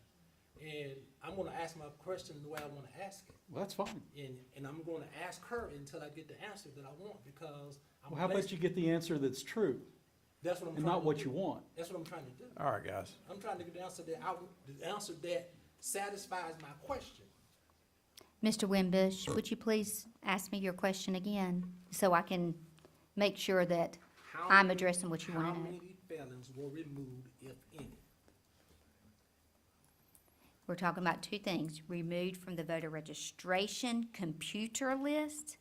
[SPEAKER 9] And I'm gonna ask my question the way I wanna ask it.
[SPEAKER 5] Well, that's fine.
[SPEAKER 9] And I'm gonna ask her until I get the answer that I want, because I'm
[SPEAKER 5] Well, how about you get the answer that's true
[SPEAKER 9] That's what I'm
[SPEAKER 5] and
[SPEAKER 9] trying to
[SPEAKER 5] not what
[SPEAKER 9] do.
[SPEAKER 5] you want?
[SPEAKER 9] That's what I'm trying to do.
[SPEAKER 4] All right, guys.
[SPEAKER 9] I'm trying to get the answer that satisfies my question.
[SPEAKER 8] Mr. Wimbush, would you please ask me your question again, so I can make sure that
[SPEAKER 9] How
[SPEAKER 8] I'm
[SPEAKER 9] many-
[SPEAKER 8] addressing what you want to
[SPEAKER 9] How
[SPEAKER 8] know?
[SPEAKER 9] many felons were removed, if any?
[SPEAKER 8] We're talking about two things: removed from the voter registration computer list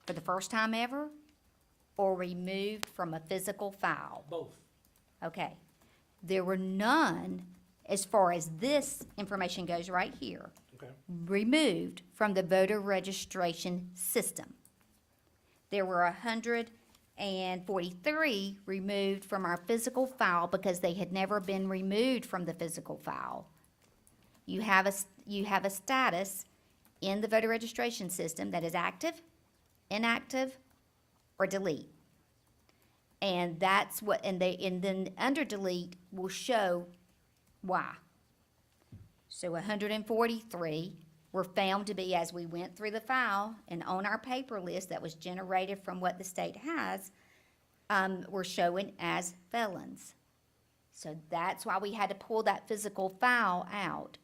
[SPEAKER 8] for the first time ever, or removed from a physical file.
[SPEAKER 9] Both.
[SPEAKER 8] Okay. There were none, as far as this information goes right here,
[SPEAKER 9] Okay.
[SPEAKER 8] removed from the voter registration system. There were 143 removed from our physical file because they had never been removed from the physical file. You have a status in the voter registration system that is active, inactive, or delete. And that's what, and then under delete will show why. So 143 were found to be, as we went through the file and on our paper list that was generated from what the state has, were showing as felons. So that's why we had to pull that physical file out.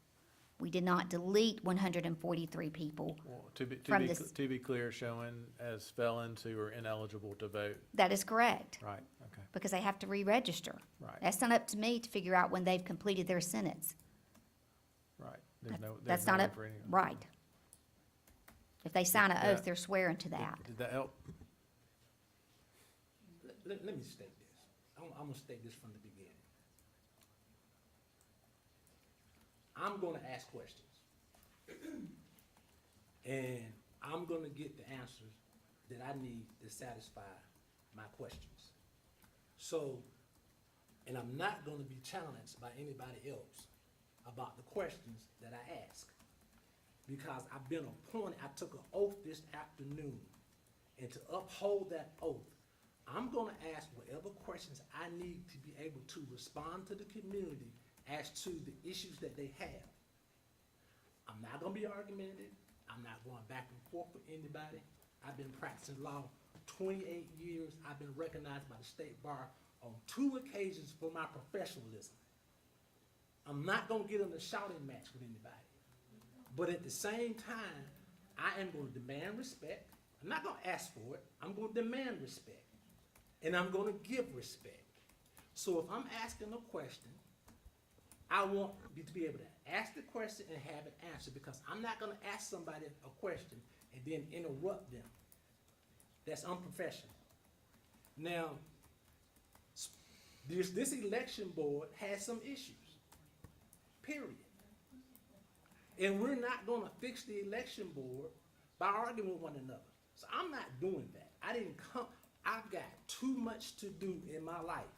[SPEAKER 8] We did not delete 143 people.
[SPEAKER 4] Well,
[SPEAKER 8] From this-
[SPEAKER 4] to be clear, showing as felons who are ineligible to vote.
[SPEAKER 8] That is correct,
[SPEAKER 4] Right, okay,
[SPEAKER 8] because they have to re-register.
[SPEAKER 4] right,
[SPEAKER 8] That's not up to me to figure out when they've completed their sentence.
[SPEAKER 4] right. There's no,
[SPEAKER 8] That's
[SPEAKER 4] there's no
[SPEAKER 8] not
[SPEAKER 4] way
[SPEAKER 8] up,
[SPEAKER 4] for anyone.
[SPEAKER 8] right. If they sign an
[SPEAKER 4] Yeah.
[SPEAKER 8] oath, they're swearing to that.
[SPEAKER 4] Did that help?
[SPEAKER 9] Let me state this. I'm gonna state this from the beginning. I'm gonna ask questions. And I'm gonna get the answers that I need to satisfy my questions. So, and I'm not gonna be challenged by anybody else about the questions that I ask. Because I've been appointed, I took an oath this afternoon, and to uphold that oath, I'm gonna ask whatever questions I need to be able to respond to the community as to the issues that they have. I'm not gonna be argumentative, I'm not going back and forth with anybody. I've been practicing law 28 years, I've been recognized by the state bar on 2 occasions for my professionalism. I'm not gonna get in a shouting match with anybody. But at the same time, I am gonna demand respect. I'm not gonna ask for it, I'm gonna demand respect. And I'm gonna give respect. So if I'm asking a question, I want you to be able to ask the question and have it answered, because I'm not gonna ask somebody a question and then interrupt them. That's unprofessional. Now, this election board has some issues, period. And we're not gonna fix the election board by arguing with one another. So I'm not doing that. I've got too much to do in my life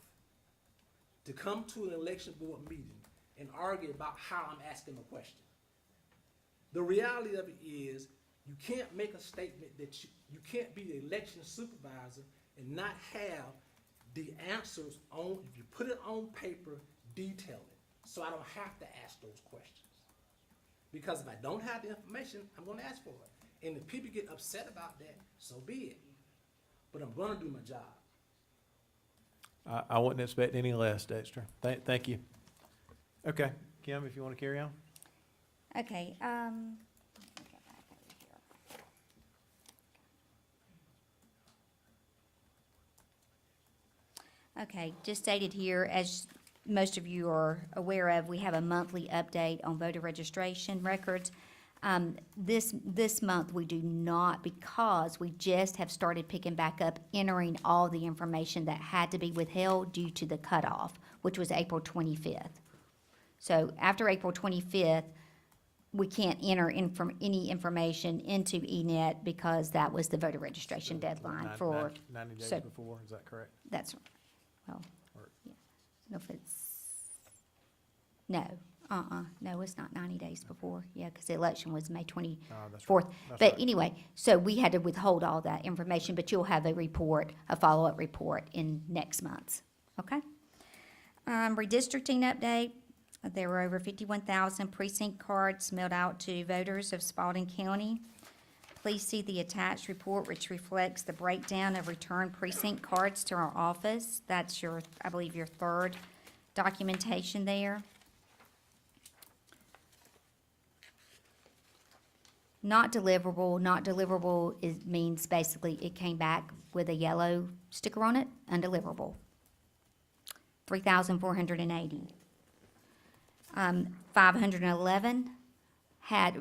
[SPEAKER 9] to come to an election board meeting and argue about how I'm asking a question. The reality of it is, you can't make a statement that you can't be the election supervisor and not have the answers on, if you put it on paper, detail it. So I don't have to ask those questions. Because if I don't have the information, I'm gonna ask for it. And if people get upset about that, so be it. But I'm gonna do my job.
[SPEAKER 4] I wouldn't expect any less, Dexter. Thank you. Okay, Kim, if you want to carry on.
[SPEAKER 8] Okay, let me get back over here. Okay, just stated here, as most of you are aware of, we have a monthly update on voter registration records. This month, we do not, because we just have started picking back up, entering all the information that had to be withheld due to the cutoff, which was April 25th. So after April 25th, we can't enter any information into ENET because that was the voter registration deadline for,
[SPEAKER 4] 90 days
[SPEAKER 8] so-
[SPEAKER 4] before, is that correct?
[SPEAKER 8] that's, well,
[SPEAKER 4] Or-
[SPEAKER 8] yeah. No, if it's, no, it's not 90 days before, yeah, because the election was May 24th.
[SPEAKER 4] That's right. That's right.
[SPEAKER 8] But anyway, so we had to withhold all that information, but you'll have a report, a follow-up report in next month's, okay? Redistricting update, there were over 51,000 precinct cards mailed out to voters of Spalding County. Please see the attached report, which reflects the breakdown of returned precinct cards to our office. That's your, I believe, your third documentation there. Not deliverable means basically it came back with a yellow sticker on it, undeliverable. 3,480. 511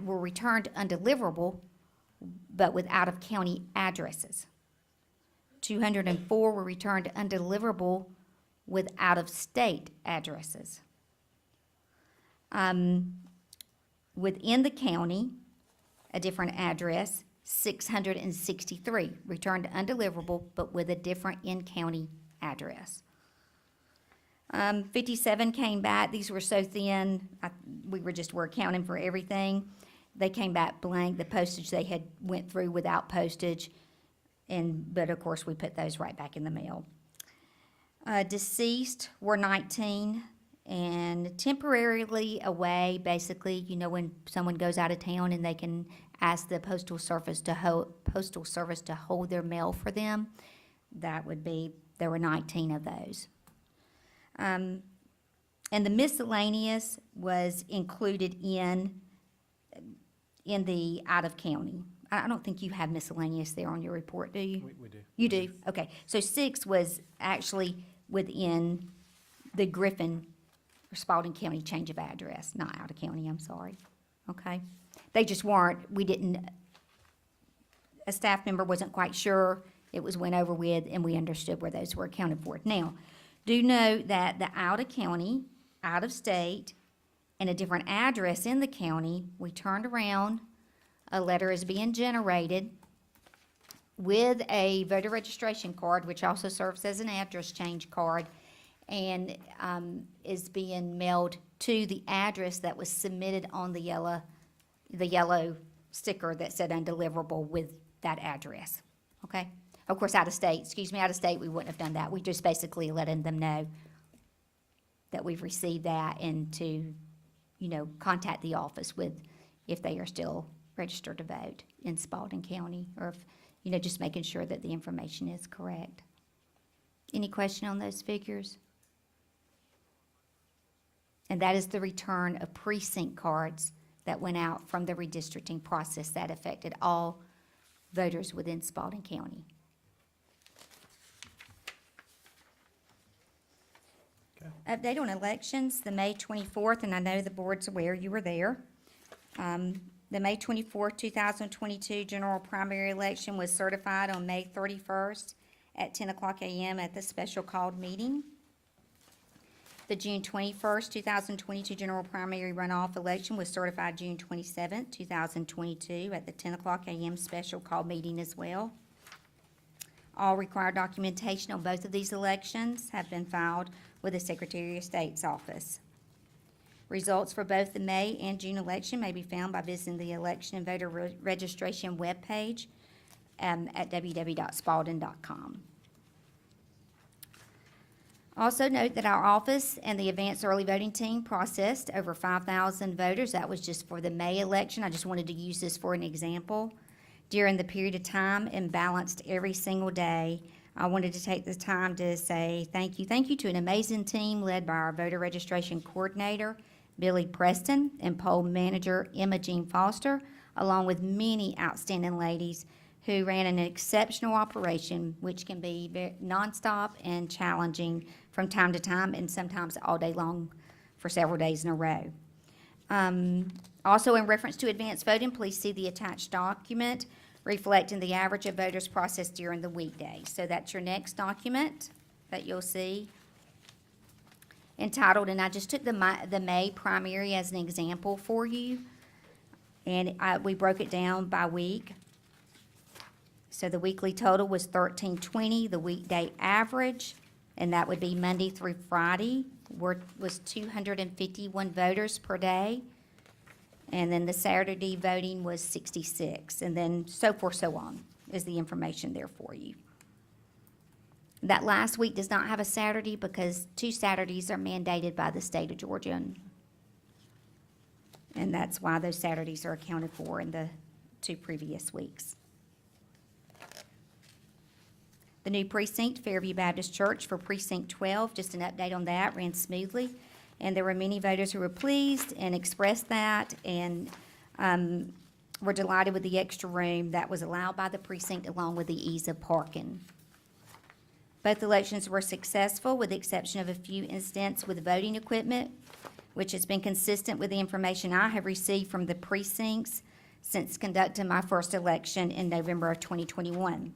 [SPEAKER 8] were returned undeliverable, but with out-of-county addresses. 204 were returned undeliverable with out-of-state addresses. Within the county, a different address, 663 returned undeliverable, but with a different in-county address. 57 came back. These were so thin, we were accounting for everything. They came back blank. The postage they had went through without postage, but of course we put those right back in the mail. Deceased were 19, and temporarily away, basically, you know, when someone goes out of town and they can ask the postal service to hold their mail for them, there were 19 of those. And the miscellaneous was included in the out-of-county. I don't think you have miscellaneous there on your report, do you?
[SPEAKER 4] We do.
[SPEAKER 8] You do? Okay. So 6 was actually within the Griffin or Spalding County change of address, not out of county, I'm sorry. Okay? They just weren't, a staff member wasn't quite sure. It was went over with, and we understood where those were accounted for. Now, do know that the out-of-county, out-of-state, and a different address in the county, we turned around, a letter is being generated with a voter registration card, which also serves as an address change card, and is being mailed to the address that was submitted on the yellow sticker that said undeliverable with that address, okay? Of course, out of state, we wouldn't have done that. We just basically letting them know that we've received that and to, contact the office with, if they are still registered to vote in Spalding County, or if, just making sure that the information is correct. Any question on those figures? And that is the return of precinct cards that went out from the redistricting process that affected all voters within Spalding County.
[SPEAKER 4] Okay.
[SPEAKER 8] Update on elections, the May 24th, and I know the board's aware you were there. The May 24th, 2022 general primary election was certified on May 31st at 10 o'clock a.m. at the special called meeting. The June 21st, 2022 general primary runoff election was certified June 27th, 2022 at the 10 o'clock a.m. special call meeting as well. All required documentation on both of these elections have been filed with the Secretary of State's office. Results for both the May and June election may be found by visiting the election and voter registration webpage at www.spalding.com. Also note that our office and the advanced early voting team processed over 5,000 voters. That was just for the May election. I just wanted to use this for an example. During the period of time and balanced every single day, I wanted to take the time to say thank you to an amazing team led by our voter registration coordinator, Billy Preston, and poll manager, Emma Jean Foster, along with many outstanding ladies who ran an exceptional operation, which can be nonstop and challenging from time to time, and sometimes all day long for several days in a row. Also, in reference to advanced voting, please see the attached document reflecting the average of voters processed during the weekday. So that's your next document that you'll see, entitled, and I just took the May primary as an example for you, and we broke it down by week. So the weekly total was 1320. The weekday average, and that would be Monday through Friday, was 251 voters per day. And then the Saturday voting was 66, and then so forth, so on, is the information there for you. That last week does not have a Saturday because 2 Saturdays are mandated by the state of Georgia. And that's why those Saturdays are accounted for in the 2 previous weeks. The new precinct, Fairview Baptist Church for Precinct 12, just an update on that, ran smoothly. And there were many voters who were pleased and expressed that, and were delighted with the extra room that was allowed by the precinct, along with the ease of parking. Both elections were successful, with the exception of a few incidents with voting equipment, which has been consistent with the information I have received from the precincts since conducting my first election in November of 2021.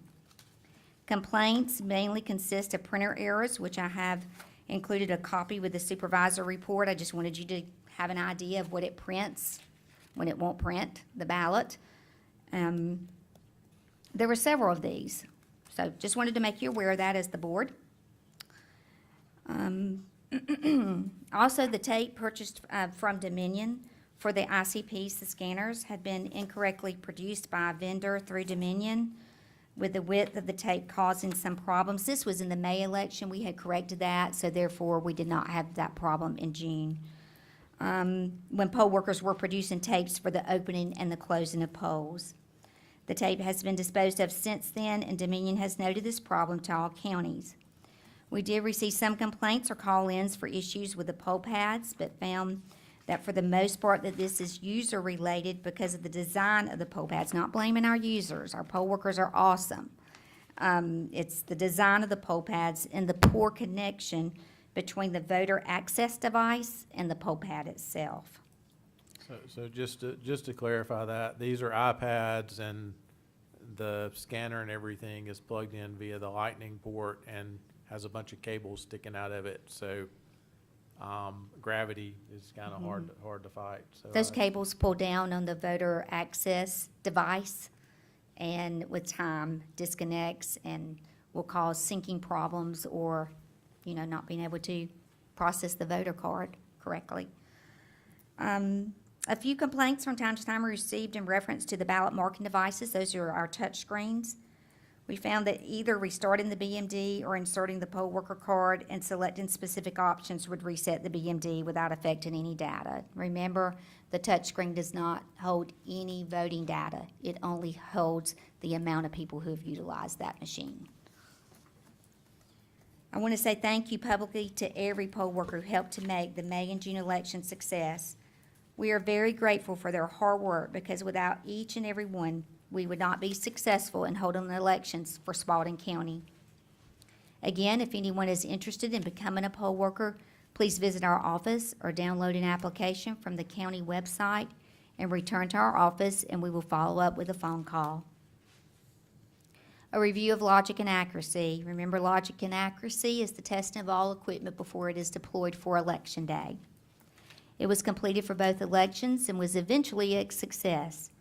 [SPEAKER 8] Complaints mainly consist of printer errors, which I have included a copy with the supervisor report. I just wanted you to have an idea of what it prints when it won't print the ballot. There were several of these, so just wanted to make you aware of that as the board. Also, the tape purchased from Dominion for the ICPs, the scanners, had been incorrectly produced by a vendor through Dominion, with the width of the tape causing some problems. This was in the May election. We had corrected that, so therefore we did not have that problem in June. When poll workers were producing tapes for the opening and the closing of polls. The tape has been disposed of since then, and Dominion has noted this problem to all counties. We did receive some complaints or call-ins for issues with the poll pads, but found that for the most part that this is user-related because of the design of the poll pads. Not blaming our users. Our poll workers are awesome. It's the design of the poll pads and the poor connection between the voter access device and the poll pad itself.
[SPEAKER 4] So just to clarify that, these are iPads, and the scanner and everything is plugged in via the lightning port and has a bunch of cables sticking out of it, so gravity is kind of hard to fight. So
[SPEAKER 8] Those cables pull down on the voter access device, and with time disconnects and will cause syncing problems or, not being able to process the voter card correctly. A few complaints from time to time are received in reference to the ballot marking devices. Those are our touch screens. We found that either restarting the BMD or inserting the poll worker card and selecting specific options would reset the BMD without affecting any data. Remember, the touchscreen does not hold any voting data. It only holds the amount of people who have utilized that machine. I want to say thank you publicly to every poll worker who helped to make the May and June election success. We are very grateful for their hard work because without each and every one, we would not be successful in holding the elections for Spalding County. Again, if anyone is interested in becoming a poll worker, please visit our office or download an application from the county website and return to our office, and we will follow up with a phone call. A review of logic and accuracy. Remember, logic and accuracy is the testing of all equipment before it is deployed for Election Day. It was completed for both elections and was eventually a success.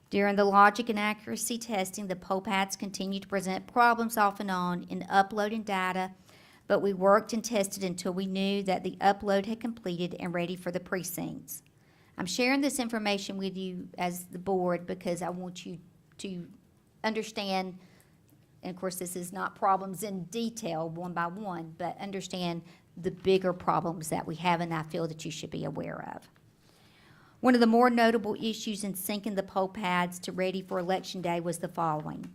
[SPEAKER 8] During the logic and accuracy testing, the poll pads continued to present problems off and on in uploading data, but we worked and tested until we knew that the upload had completed and ready for the precincts. I'm sharing this information with you as the board because I want you to understand, and of course this is not problems in detail one by one, but understand the bigger problems that we have and I feel that you should be aware of. One of the more notable issues in syncing the poll pads to ready for Election Day was the following.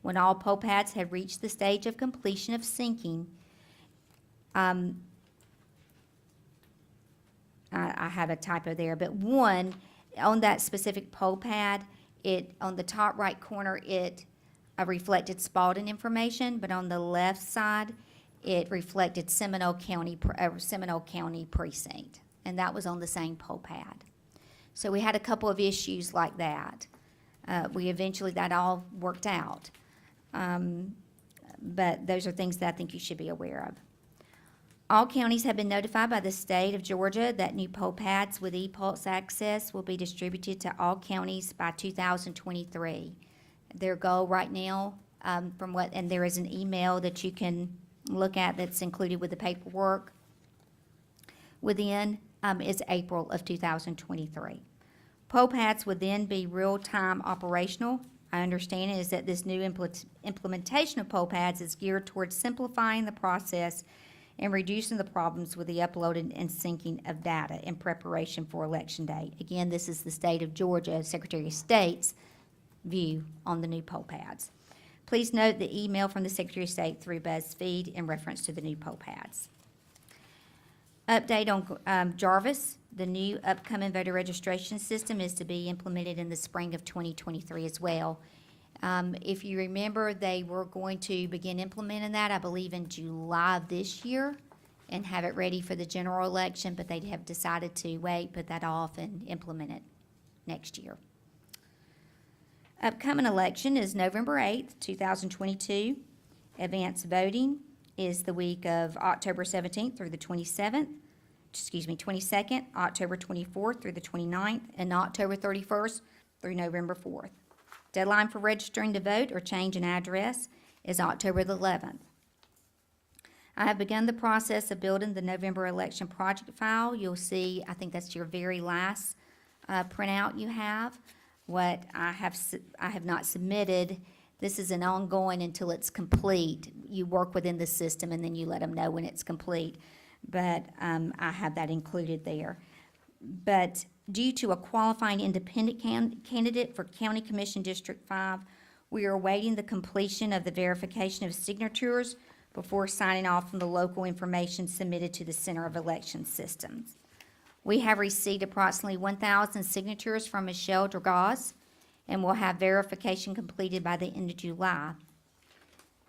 [SPEAKER 8] When all poll pads had reached the stage of completion of syncing, I have a typo there, but one, on that specific poll pad, on the top right corner, it reflected Spalding information, but on the left side, it reflected Seminole County precinct, and that was on the same poll pad. So we had a couple of issues like that. That all worked out. But those are things that I think you should be aware of. All counties have been notified by the state of Georgia that new poll pads with ePulse access will be distributed to all counties by 2023. Their goal right now, and there is an email that you can look at that's included with the paperwork is April of 2023. Poll pads would then be real-time operational. I understand is that this new implementation of poll pads is geared towards simplifying the process and reducing the problems with the uploading and syncing of data in preparation for Election Day. Again, this is the state of Georgia, Secretary of State's view on the new poll pads. Please note the email from the Secretary of State through BuzzFeed in reference to the new poll pads. Update on Jarvis. The new upcoming voter registration system is to be implemented in the spring of 2023 as well. If you remember, they were going to begin implementing that, I believe, in July of this year and have it ready for the general election, but they have decided to wait, put that off, and implement it next year. Upcoming election is November 8th, 2022. Advanced voting is the week of October 17th through the 22nd, October 24th through the 29th, and October 31st through November 4th. Deadline for registering to vote or change an address is October the 11th. I have begun the process of building the November election project file. You'll see, I think that's your very last printout you have. What I have not submitted, this is an ongoing until it's complete. You work within the system and then you let them know when it's complete. But I have that included there. But due to a qualifying independent candidate for County Commission District 5, we are awaiting the completion of the verification of signatures before signing off on the local information submitted to the Center of Election Systems. We have received approximately 1,000 signatures from Michelle Dragaz and will have verification completed by the end of July.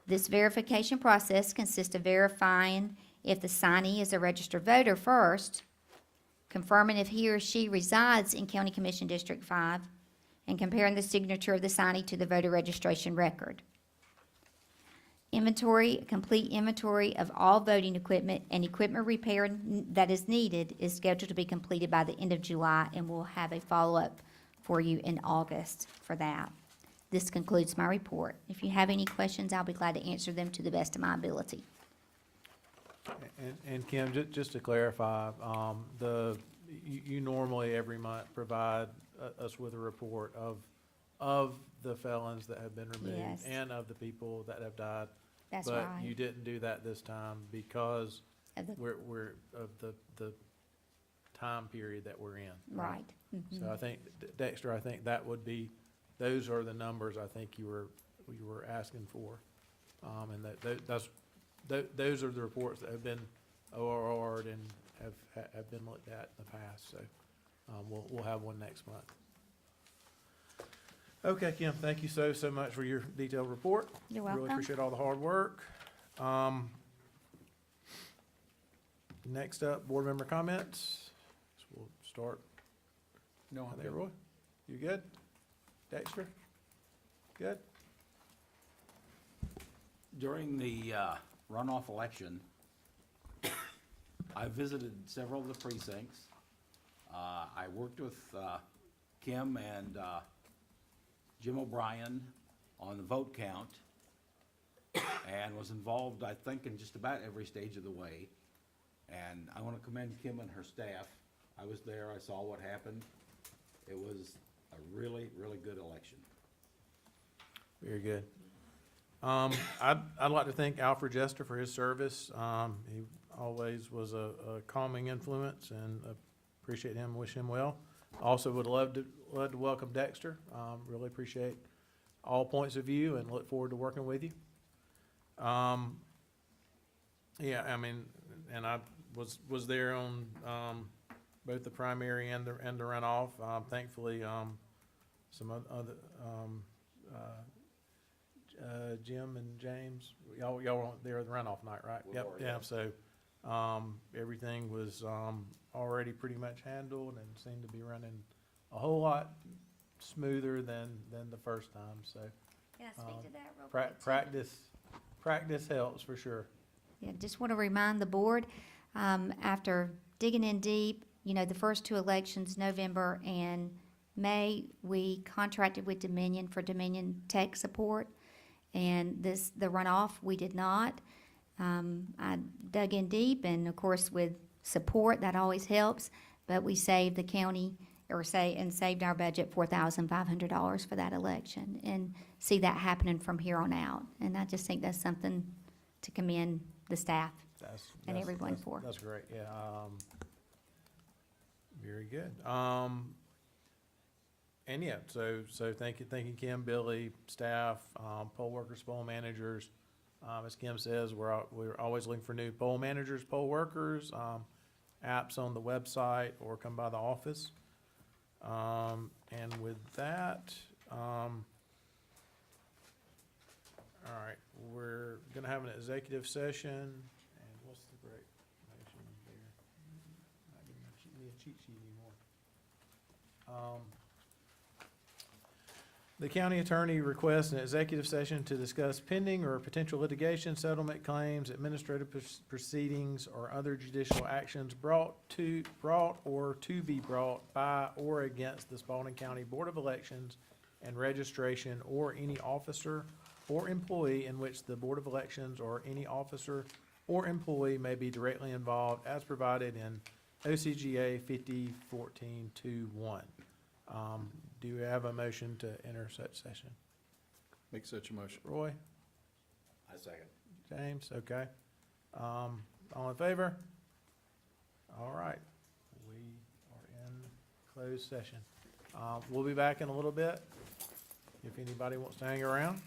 [SPEAKER 8] This verification process consists of verifying if the signee is a registered voter first, confirming if he or she resides in County Commission District 5, and comparing the signature of the signee to the voter registration record. Complete inventory of all voting equipment and equipment repair that is needed is scheduled to be completed by the end of July, and we'll have a follow-up for you in August for that. This concludes my report. If you have any questions, I'll be glad to answer them to the best of my ability.
[SPEAKER 4] And Kim, just to clarify, you normally every month provide us with a report of the felons that have been removed
[SPEAKER 8] Yes.
[SPEAKER 4] and of the people that have died.
[SPEAKER 8] That's
[SPEAKER 4] But
[SPEAKER 8] right.
[SPEAKER 4] you didn't do that this time because
[SPEAKER 8] Of the-
[SPEAKER 4] we're of the time period that we're in.
[SPEAKER 8] Right.
[SPEAKER 4] So I think, Dexter, I think that would be, those are the numbers I think you were asking for. And those are the reports that have been ORR'd and have been looked at in the past, so, we'll have one next month. Okay, Kim, thank you so much for your detailed report.
[SPEAKER 8] You're
[SPEAKER 4] Really
[SPEAKER 8] welcome.
[SPEAKER 4] appreciate all the hard work. Next up, board member comments. So we'll start.
[SPEAKER 5] No,
[SPEAKER 4] There, Roy. You good? Dexter? Good?
[SPEAKER 10] During the runoff election, I visited several of the precincts. I worked with Kim and Jim O'Brien on the vote count and was involved, I think, in just about every stage of the way. And I want to commend Kim and her staff. I was there, I saw what happened. It was a really, really good election.
[SPEAKER 4] Very good. I'd like to thank Alfred Jester for his service. He always was a calming influence, and appreciate him, wish him well. Also would love to welcome Dexter. Really appreciate all points of view and look forward to working with you. Yeah, I mean, and I was there on both the primary and the runoff. Thankfully, some other Jim and James, y'all weren't there at the runoff night, right?
[SPEAKER 10] We
[SPEAKER 4] Yep,
[SPEAKER 10] were,
[SPEAKER 4] yeah,
[SPEAKER 10] yeah.
[SPEAKER 4] so, everything was, already pretty much handled and seemed to be running a whole lot smoother than the first time, so.
[SPEAKER 8] Can I speak to that real
[SPEAKER 4] Pra-
[SPEAKER 8] quick?
[SPEAKER 4] practice helps for sure.
[SPEAKER 8] Yeah, just want to remind the board, after digging in deep, the first two elections, November and May, we contracted with Dominion for Dominion tech support. And the runoff, we did not. I dug in deep, and of course with support, that always helps. But we saved the county, saved our budget $4,500 for that election, and see that happening from here on out. And I just think that's something to commend the staff. And everyone for.
[SPEAKER 4] That's great, yeah. Very good. And yeah, so thank you, Kim, Billy, staff, poll workers, poll managers. As Kim says, we're always looking for new poll managers, poll workers, apps on the website or come by the office. And with that, all right, we're gonna have an executive session, and what's the break motion there? Not giving me a cheat sheet anymore. The county attorney requests an executive session to discuss pending or potential litigation, settlement claims, administrative proceedings, or other judicial actions brought or to be brought by or against the Spalding County Board of Elections and Registration, or any officer or employee in which the Board of Elections or any officer or employee may be directly involved, as provided in OCGA 5014-21. Do you have a motion to enter such session?
[SPEAKER 5] Make such a motion.
[SPEAKER 4] Roy?
[SPEAKER 10] I second.
[SPEAKER 4] James? Okay. All in favor? All right. We are in closed session. We'll be back in a little bit if anybody wants to hang around.